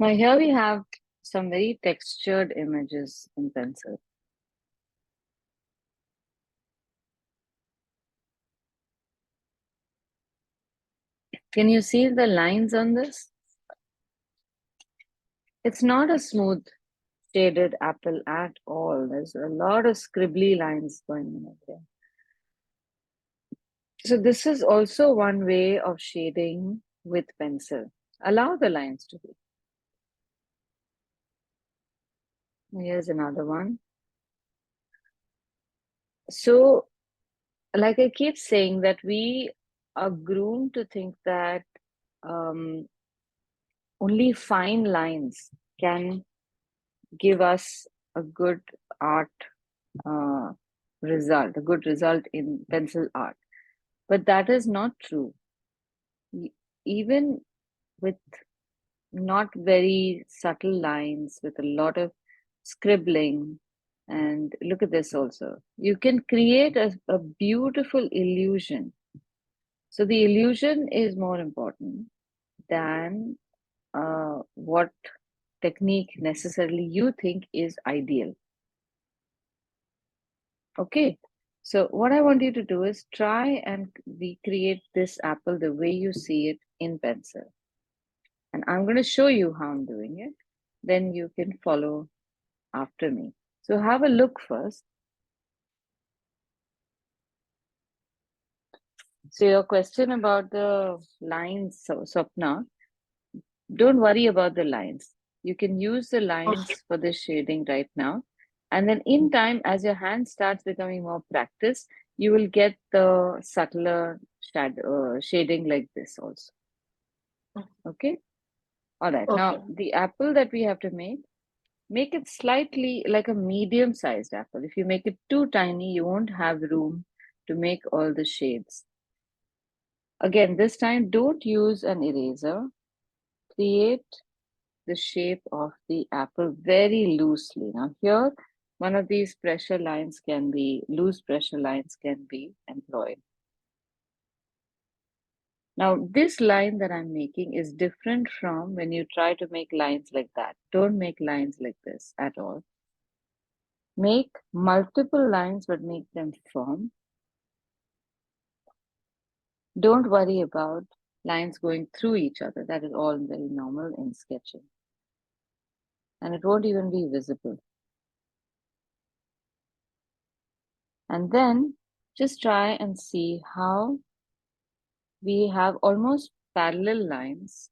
Now here we have some very textured images in pencil. Can you see the lines on this? It's not a smooth shaded apple at all. There's a lot of scribbly lines going on there. So this is also one way of shading with pencil. Allow the lines to be. Here's another one. So, like I keep saying, that we are groomed to think that only fine lines can give us a good art result, a good result in pencil art. But that is not true. Even with not very subtle lines, with a lot of scribbling, and look at this also, you can create a beautiful illusion. So the illusion is more important than what technique necessarily you think is ideal. Okay, so what I want you to do is try and recreate this apple the way you see it in pencil. And I'm going to show you how I'm doing it. Then you can follow after me. So have a look first. So your question about the lines, Swapna, don't worry about the lines. You can use the lines for the shading right now. And then in time, as your hand starts becoming more practiced, you will get the subtler shading like this also. Okay? All right. Now, Okay. the apple that we have to make it slightly like a medium-sized apple. If you make it too tiny, you won't have room to make all the shades. Again, this time, don't use an eraser. Create the shape of the apple very loosely. Now here, one of these pressure lines can be, loose pressure lines can be employed. Now this line that I'm making is different from when you try to make lines like that. Don't make lines like this at all. Make multiple lines but make them firm. Don't worry about lines going through each other. That is all very normal in sketching. And it won't even be visible. And then just try and see how we have almost parallel lines,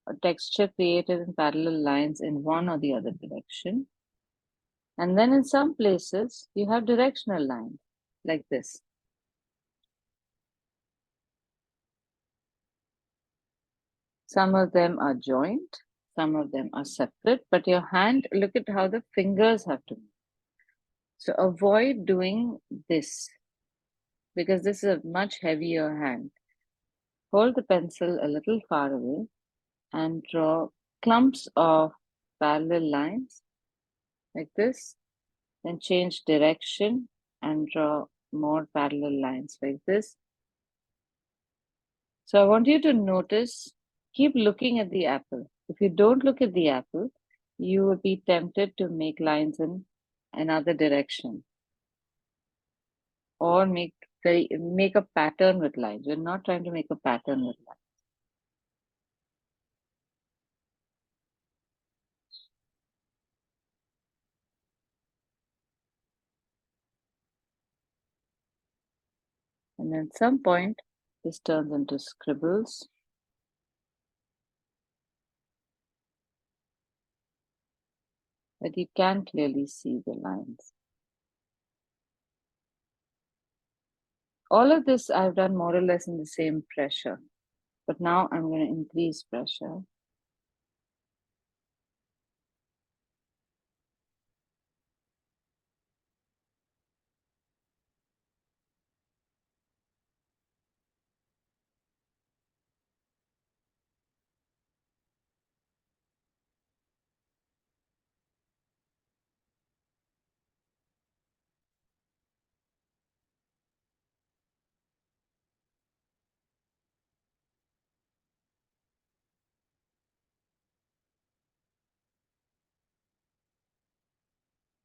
a texture created in parallel lines in one or the other direction. And then in some places, you have directional lines like this. Some of them are joint, some of them are separate, but your hand, look at how the fingers have to move. So avoid doing this because this is a much heavier hand. Hold the pencil a little far away and draw clumps of parallel lines like this. Then change direction and draw more parallel lines like this. So I want you to notice, keep looking at the apple. If you don't look at the apple, you will be tempted to make lines in another direction or make a pattern with lines. We're not trying to make a pattern with lines. And at some point, this turns into scribbles. But you can clearly see the lines. All of this I've done more or less in the same pressure, but now I'm going to increase pressure.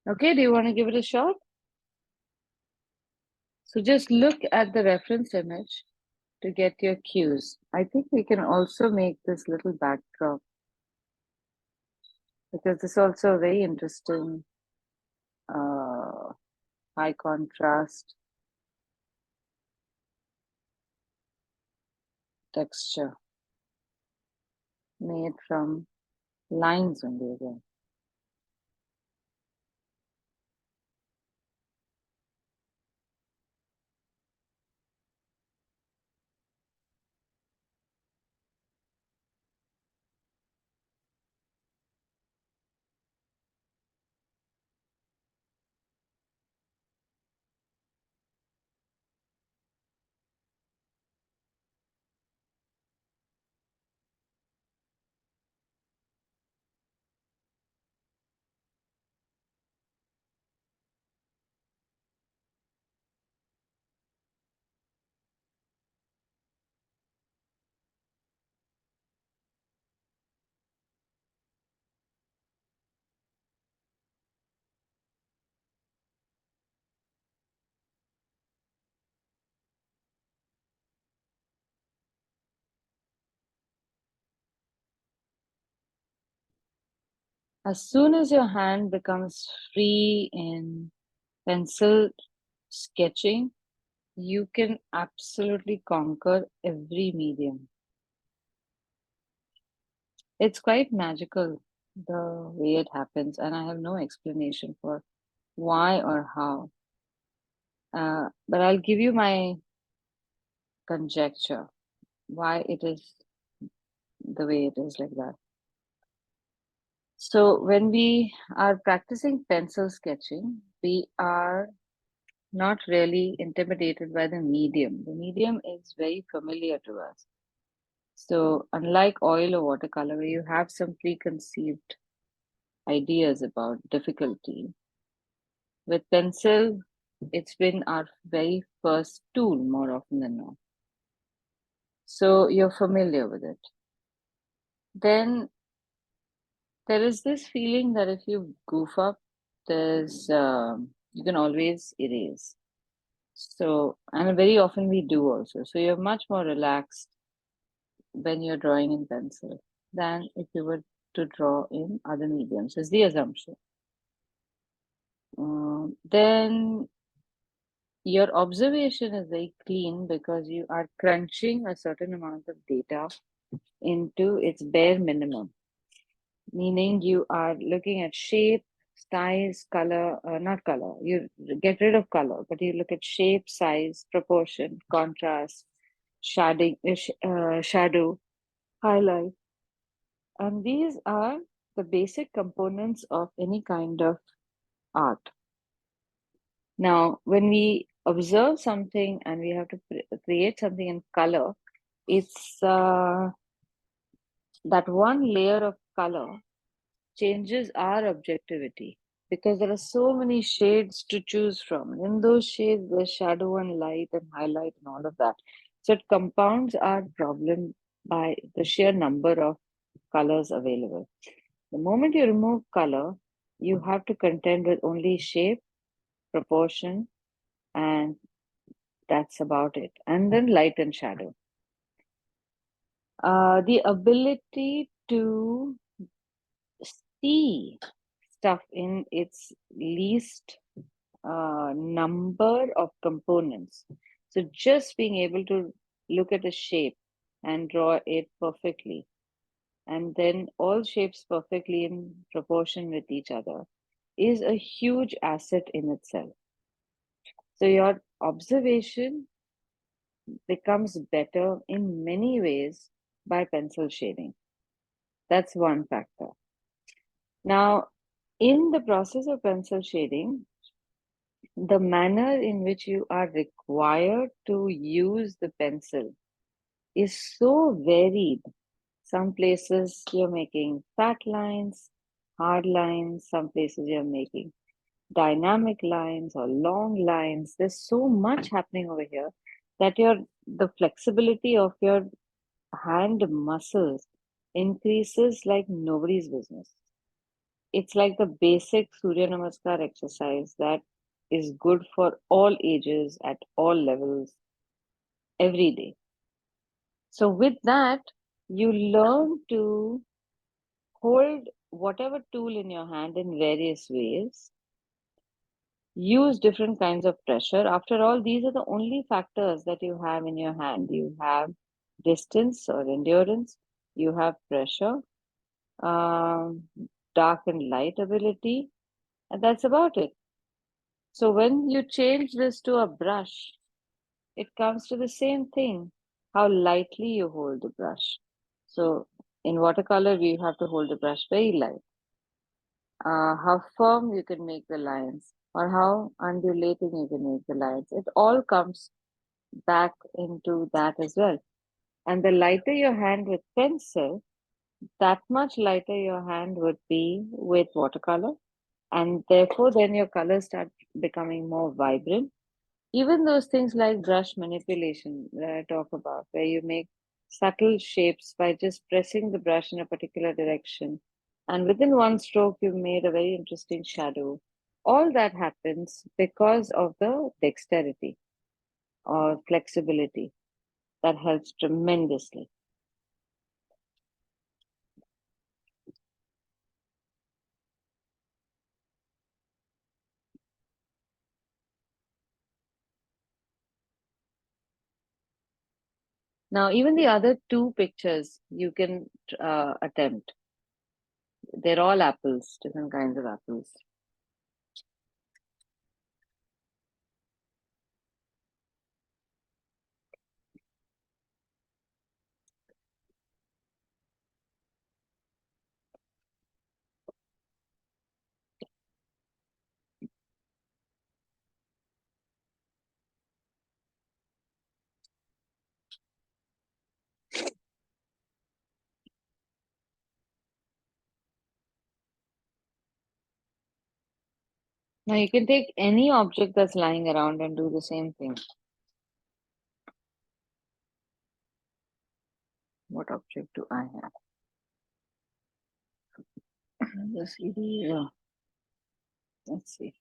Okay, do you want to give it a shot? So just look at the reference image to get your cues. I think we can also make this little backdrop because this is also a very interesting high contrast texture made from lines only again. As soon as your hand becomes free in pencil sketching, you can absolutely conquer every medium. It's quite magical the way it happens, and I have no explanation for why or how. But I'll give you my conjecture why it is the way it is like that. So when we are practicing pencil sketching, we are not really intimidated by the medium. The medium is very familiar to us. So unlike oil or watercolor, where you have some preconceived ideas about difficulty, with pencil, it's been our very first tool more often than not. So you're familiar with it. Then there is this feeling that if you goof up, you can always erase. So, and very often we do also. So you're much more relaxed when you're drawing in pencil than if you were to draw in other mediums, is the assumption. Then your observation is very clean because you are crunching a certain amount of data into its bare minimum, meaning you are looking at shape, size, color, not color, you get rid of color, but you look at shape, size, proportion, contrast, shadow, highlight. And these are the basic components of any kind of art. Now, when we observe something and we have to create something in color, it's that one layer of color changes our objectivity because there are so many shades to choose from. And in those shades, there's shadow and light and highlight and all of that. So it compounds our problem by the sheer number of colors available. The moment you remove color, you have to contend with only shape, proportion, and that's about it. And then light and shadow. The ability to see stuff in its least number of components. So just being able to look at a shape and draw it perfectly, and then all shapes perfectly in proportion with each other, is a huge asset in itself. So your observation becomes better in many ways by pencil shading. That's one factor. Now, in the process of pencil shading, the manner in which you are required to use the pencil is so varied. Some places you're making fat lines, hard lines, some places you're making dynamic lines or long lines. There's so much happening over here that the flexibility of your hand muscles increases like nobody's business. It's like the basic Surya Namaskar exercise that is good for all ages at all levels every day. So with that, you learn to hold whatever tool in your hand in various ways, use different kinds of pressure. After all, these are the only factors that you have in your hand. You have distance or endurance, you have pressure, um, dark and light ability, and that's about it. So when you change this to a brush, it comes to the same thing, how lightly you hold the brush. So in watercolor, we have to hold the brush very light. How firm you can make the lines or how undulating you can make the lines. It all comes back into that as well. And the lighter your hand with pencil, that much lighter your hand would be with watercolor. And therefore, then your colors start becoming more vibrant. Even those things like brush manipulation that I talk about, where you make subtle shapes by just pressing the brush in a particular direction. And within one stroke, you've made a very interesting shadow. All that happens because of the dexterity or flexibility that helps tremendously. Now, even the other two pictures you can attempt. They're all apples, different kinds of apples. Now you can take any object that's lying around and do the same thing. What object do I have? The CD. Let's see.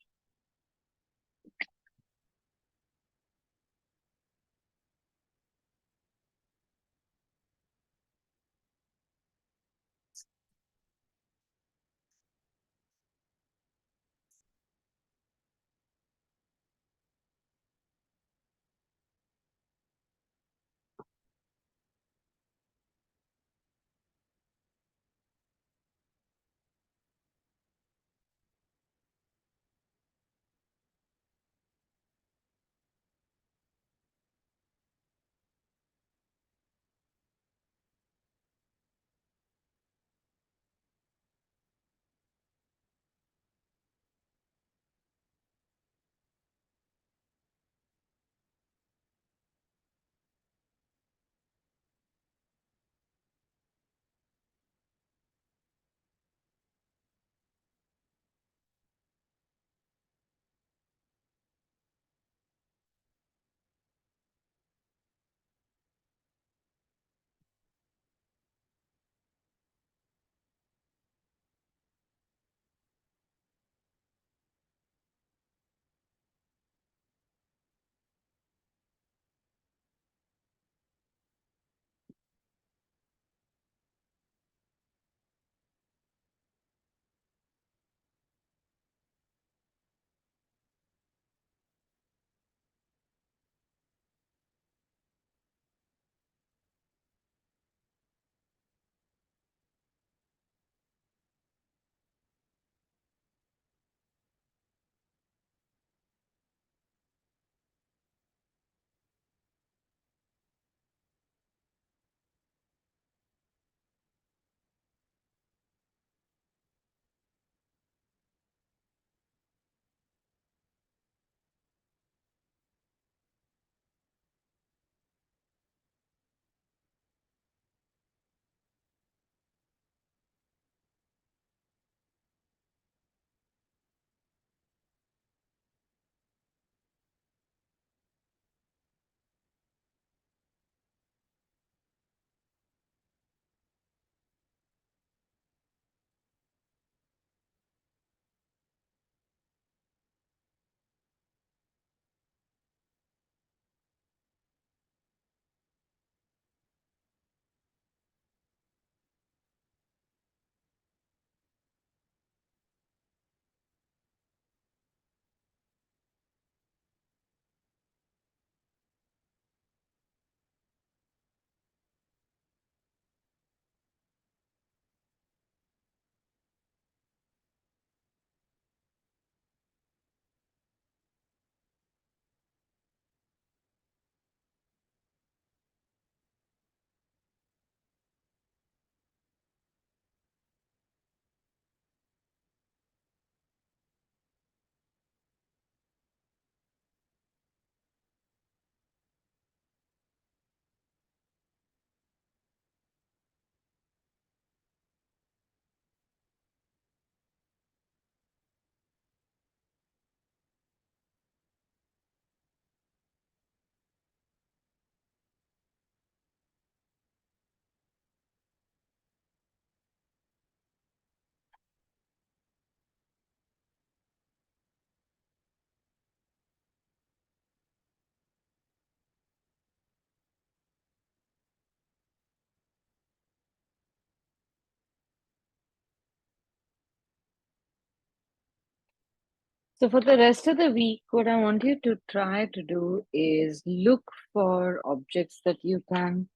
So for the rest of the week, what I want you to try to do is look for objects that you can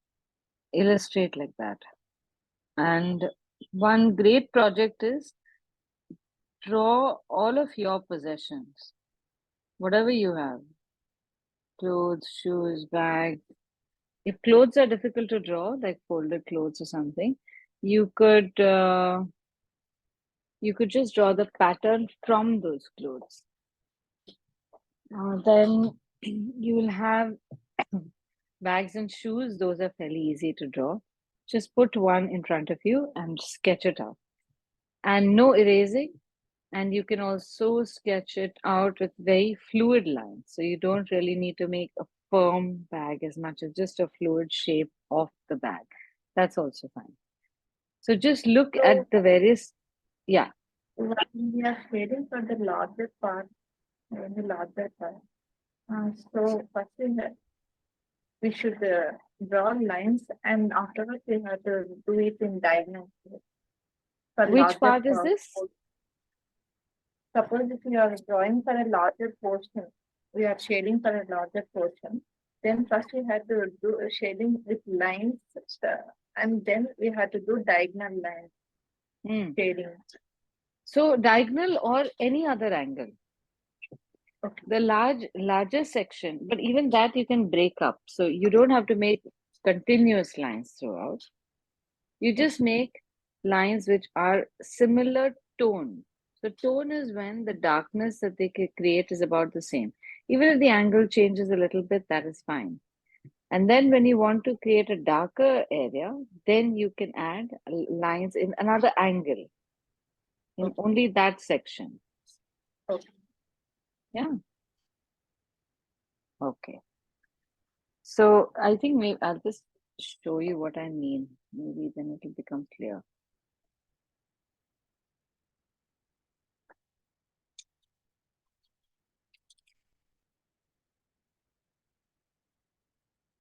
illustrate like that. And one great project is draw all of your possessions, whatever you have, clothes, shoes, bag. If clothes are difficult to draw, like folded clothes or something, you could just draw the pattern from those clothes. Then you will have bags and shoes. Those are fairly easy to draw. Just put one in front of you and sketch it out. And no erasing. And you can also sketch it out with very fluid lines. So you don't really need to make a firm bag as much as just a fluid shape of the bag. That's also fine. So just look at the various, yeah. When we are shading for the larger part, so first we should draw lines, and afterwards we have to do it in diagonal. For Which larger part is this? Suppose if you are drawing for a larger portion, we are shading for a larger portion, then first we had to do a shading with lines, and then we had to do diagonal lines shading. So diagonal or any other angle. Okay. The larger section, but even that you can break up. So you don't have to make continuous lines throughout. You just make lines which are similar tone. So tone is when the darkness that they create is about the same. Even if the angle changes a little bit, that is fine. And then when you want to create a darker area, then you can add lines in another angle in only that section. Okay. Yeah. Okay. So I think maybe I'll just show you what I mean. Maybe then it will become clear.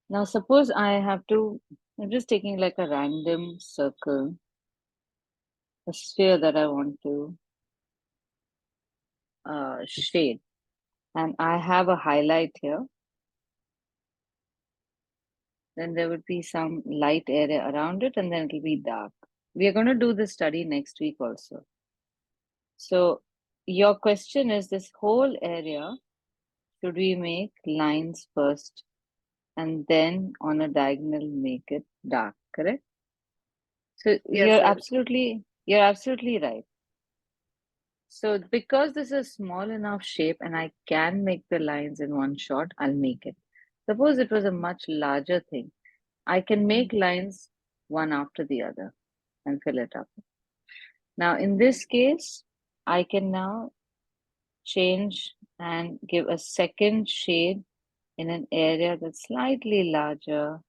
Now, suppose I'm just taking like a random circle, a sphere that I want to shade. And I have a highlight here. Then there would be some light area around it, and then it will be dark. We are going to do this study next week also. So your question is, this whole area, should we make lines first and then on a diagonal make it dark, correct? So Yes, you're absolutely right. So because this is a small enough shape and I can make the lines in one shot, I'll make it. Suppose it was a much larger thing. I can make lines one after the other and fill it up. Now in this case, I can now change and give a second shade in an area that's slightly larger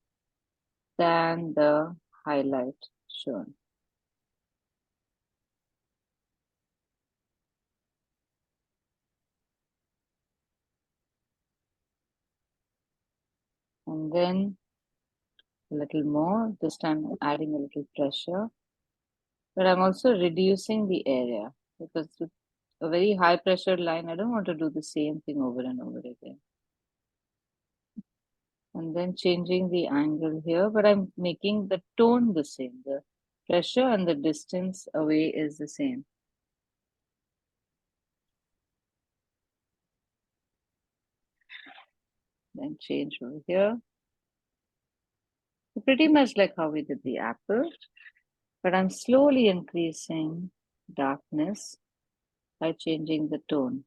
than the highlight shown. And then a little more, this time adding a little pressure. But I'm also reducing the area because with a very high pressure line, I don't want to do the same thing over and over again. And then changing the angle here, but I'm making the tone the same. The pressure and the distance away is the same. Then change over here. Pretty much like how we did the apple, but I'm slowly increasing darkness by changing the tone.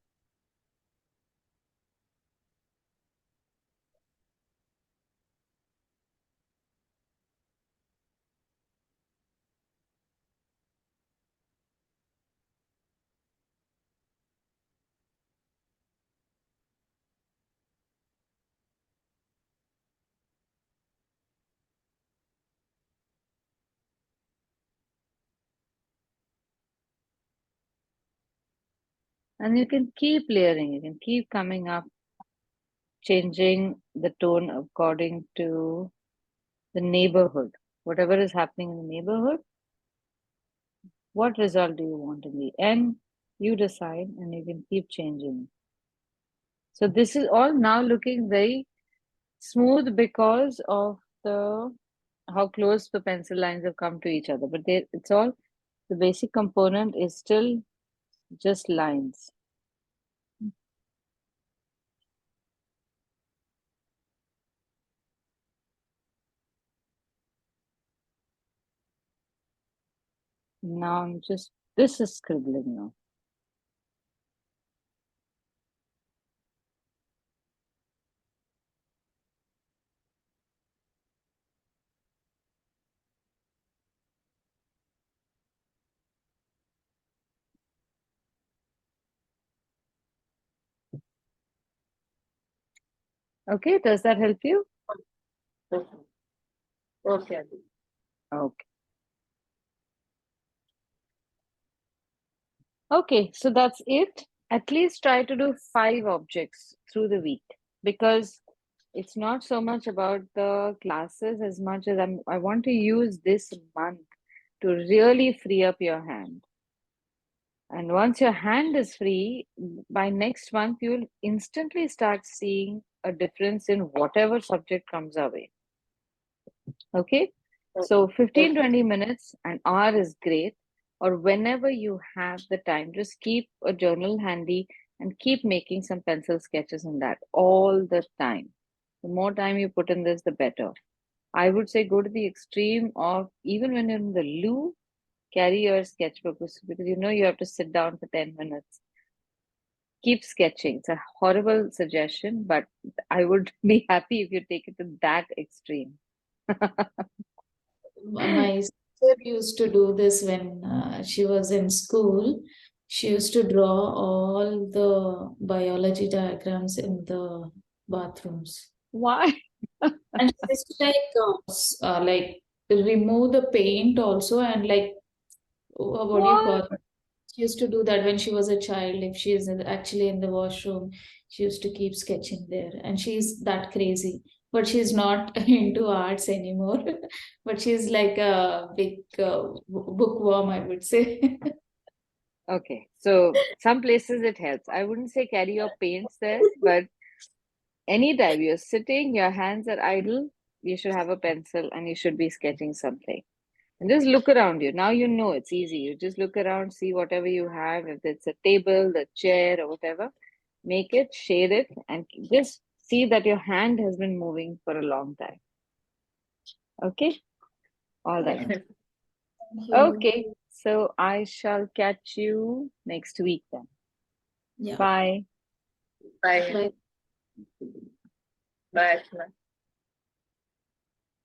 And you can keep layering, you can keep coming up, changing the tone according to the neighborhood. Whatever is happening in the neighborhood, what result do you want in the end? You decide and you can keep changing. So this is all now looking very smooth because of the how close the pencil lines have come to each other, but it's all, the basic component is still just lines. Now this is scribbling now. Okay, does that help you? Okay. Okay, Adi. Okay. Okay, so that's it. At least try to do 5 objects through the week, because it's not so much about the classes as much as I want to use this month to really free up your hand. And once your hand is free, by next month, you'll instantly start seeing a difference in whatever subject comes our way. Okay? So 15, 20 minutes, an hour is great. Or whenever you have the time, just keep a journal handy and keep making some pencil sketches in that all the time. The more time you put in this, the better. I would say go to the extreme of, even when you're in the loo, carry your sketchbook, because you know you have to sit down for 10 minutes. Keep sketching. It's a horrible suggestion, but I would be happy if you take it to that extreme. My sister used to do this when she was in school. She used to draw all the biology diagrams in the bathrooms. Why? And she used to like remove the paint also, and like what do you call What? it? She used to do that when she was a child. If she is actually in the washroom, she used to keep sketching there. And she's that crazy. But she's not into arts anymore. But she's like a big bookworm, I would say. Okay, so some places it helps. I wouldn't say carry your paints there, but anytime you're sitting, your hands are idle, you should have a pencil and you should be sketching something. And just look around you. Now you know it's easy. You just look around, see whatever you have, if it's a table, the chair, or whatever, make it, shade it, and just see that your hand has been moving for a long time. Okay? All right. Thank you. Okay, so I shall catch you next week then. Yeah. Bye. Bye. Bye. Bye, Ashna.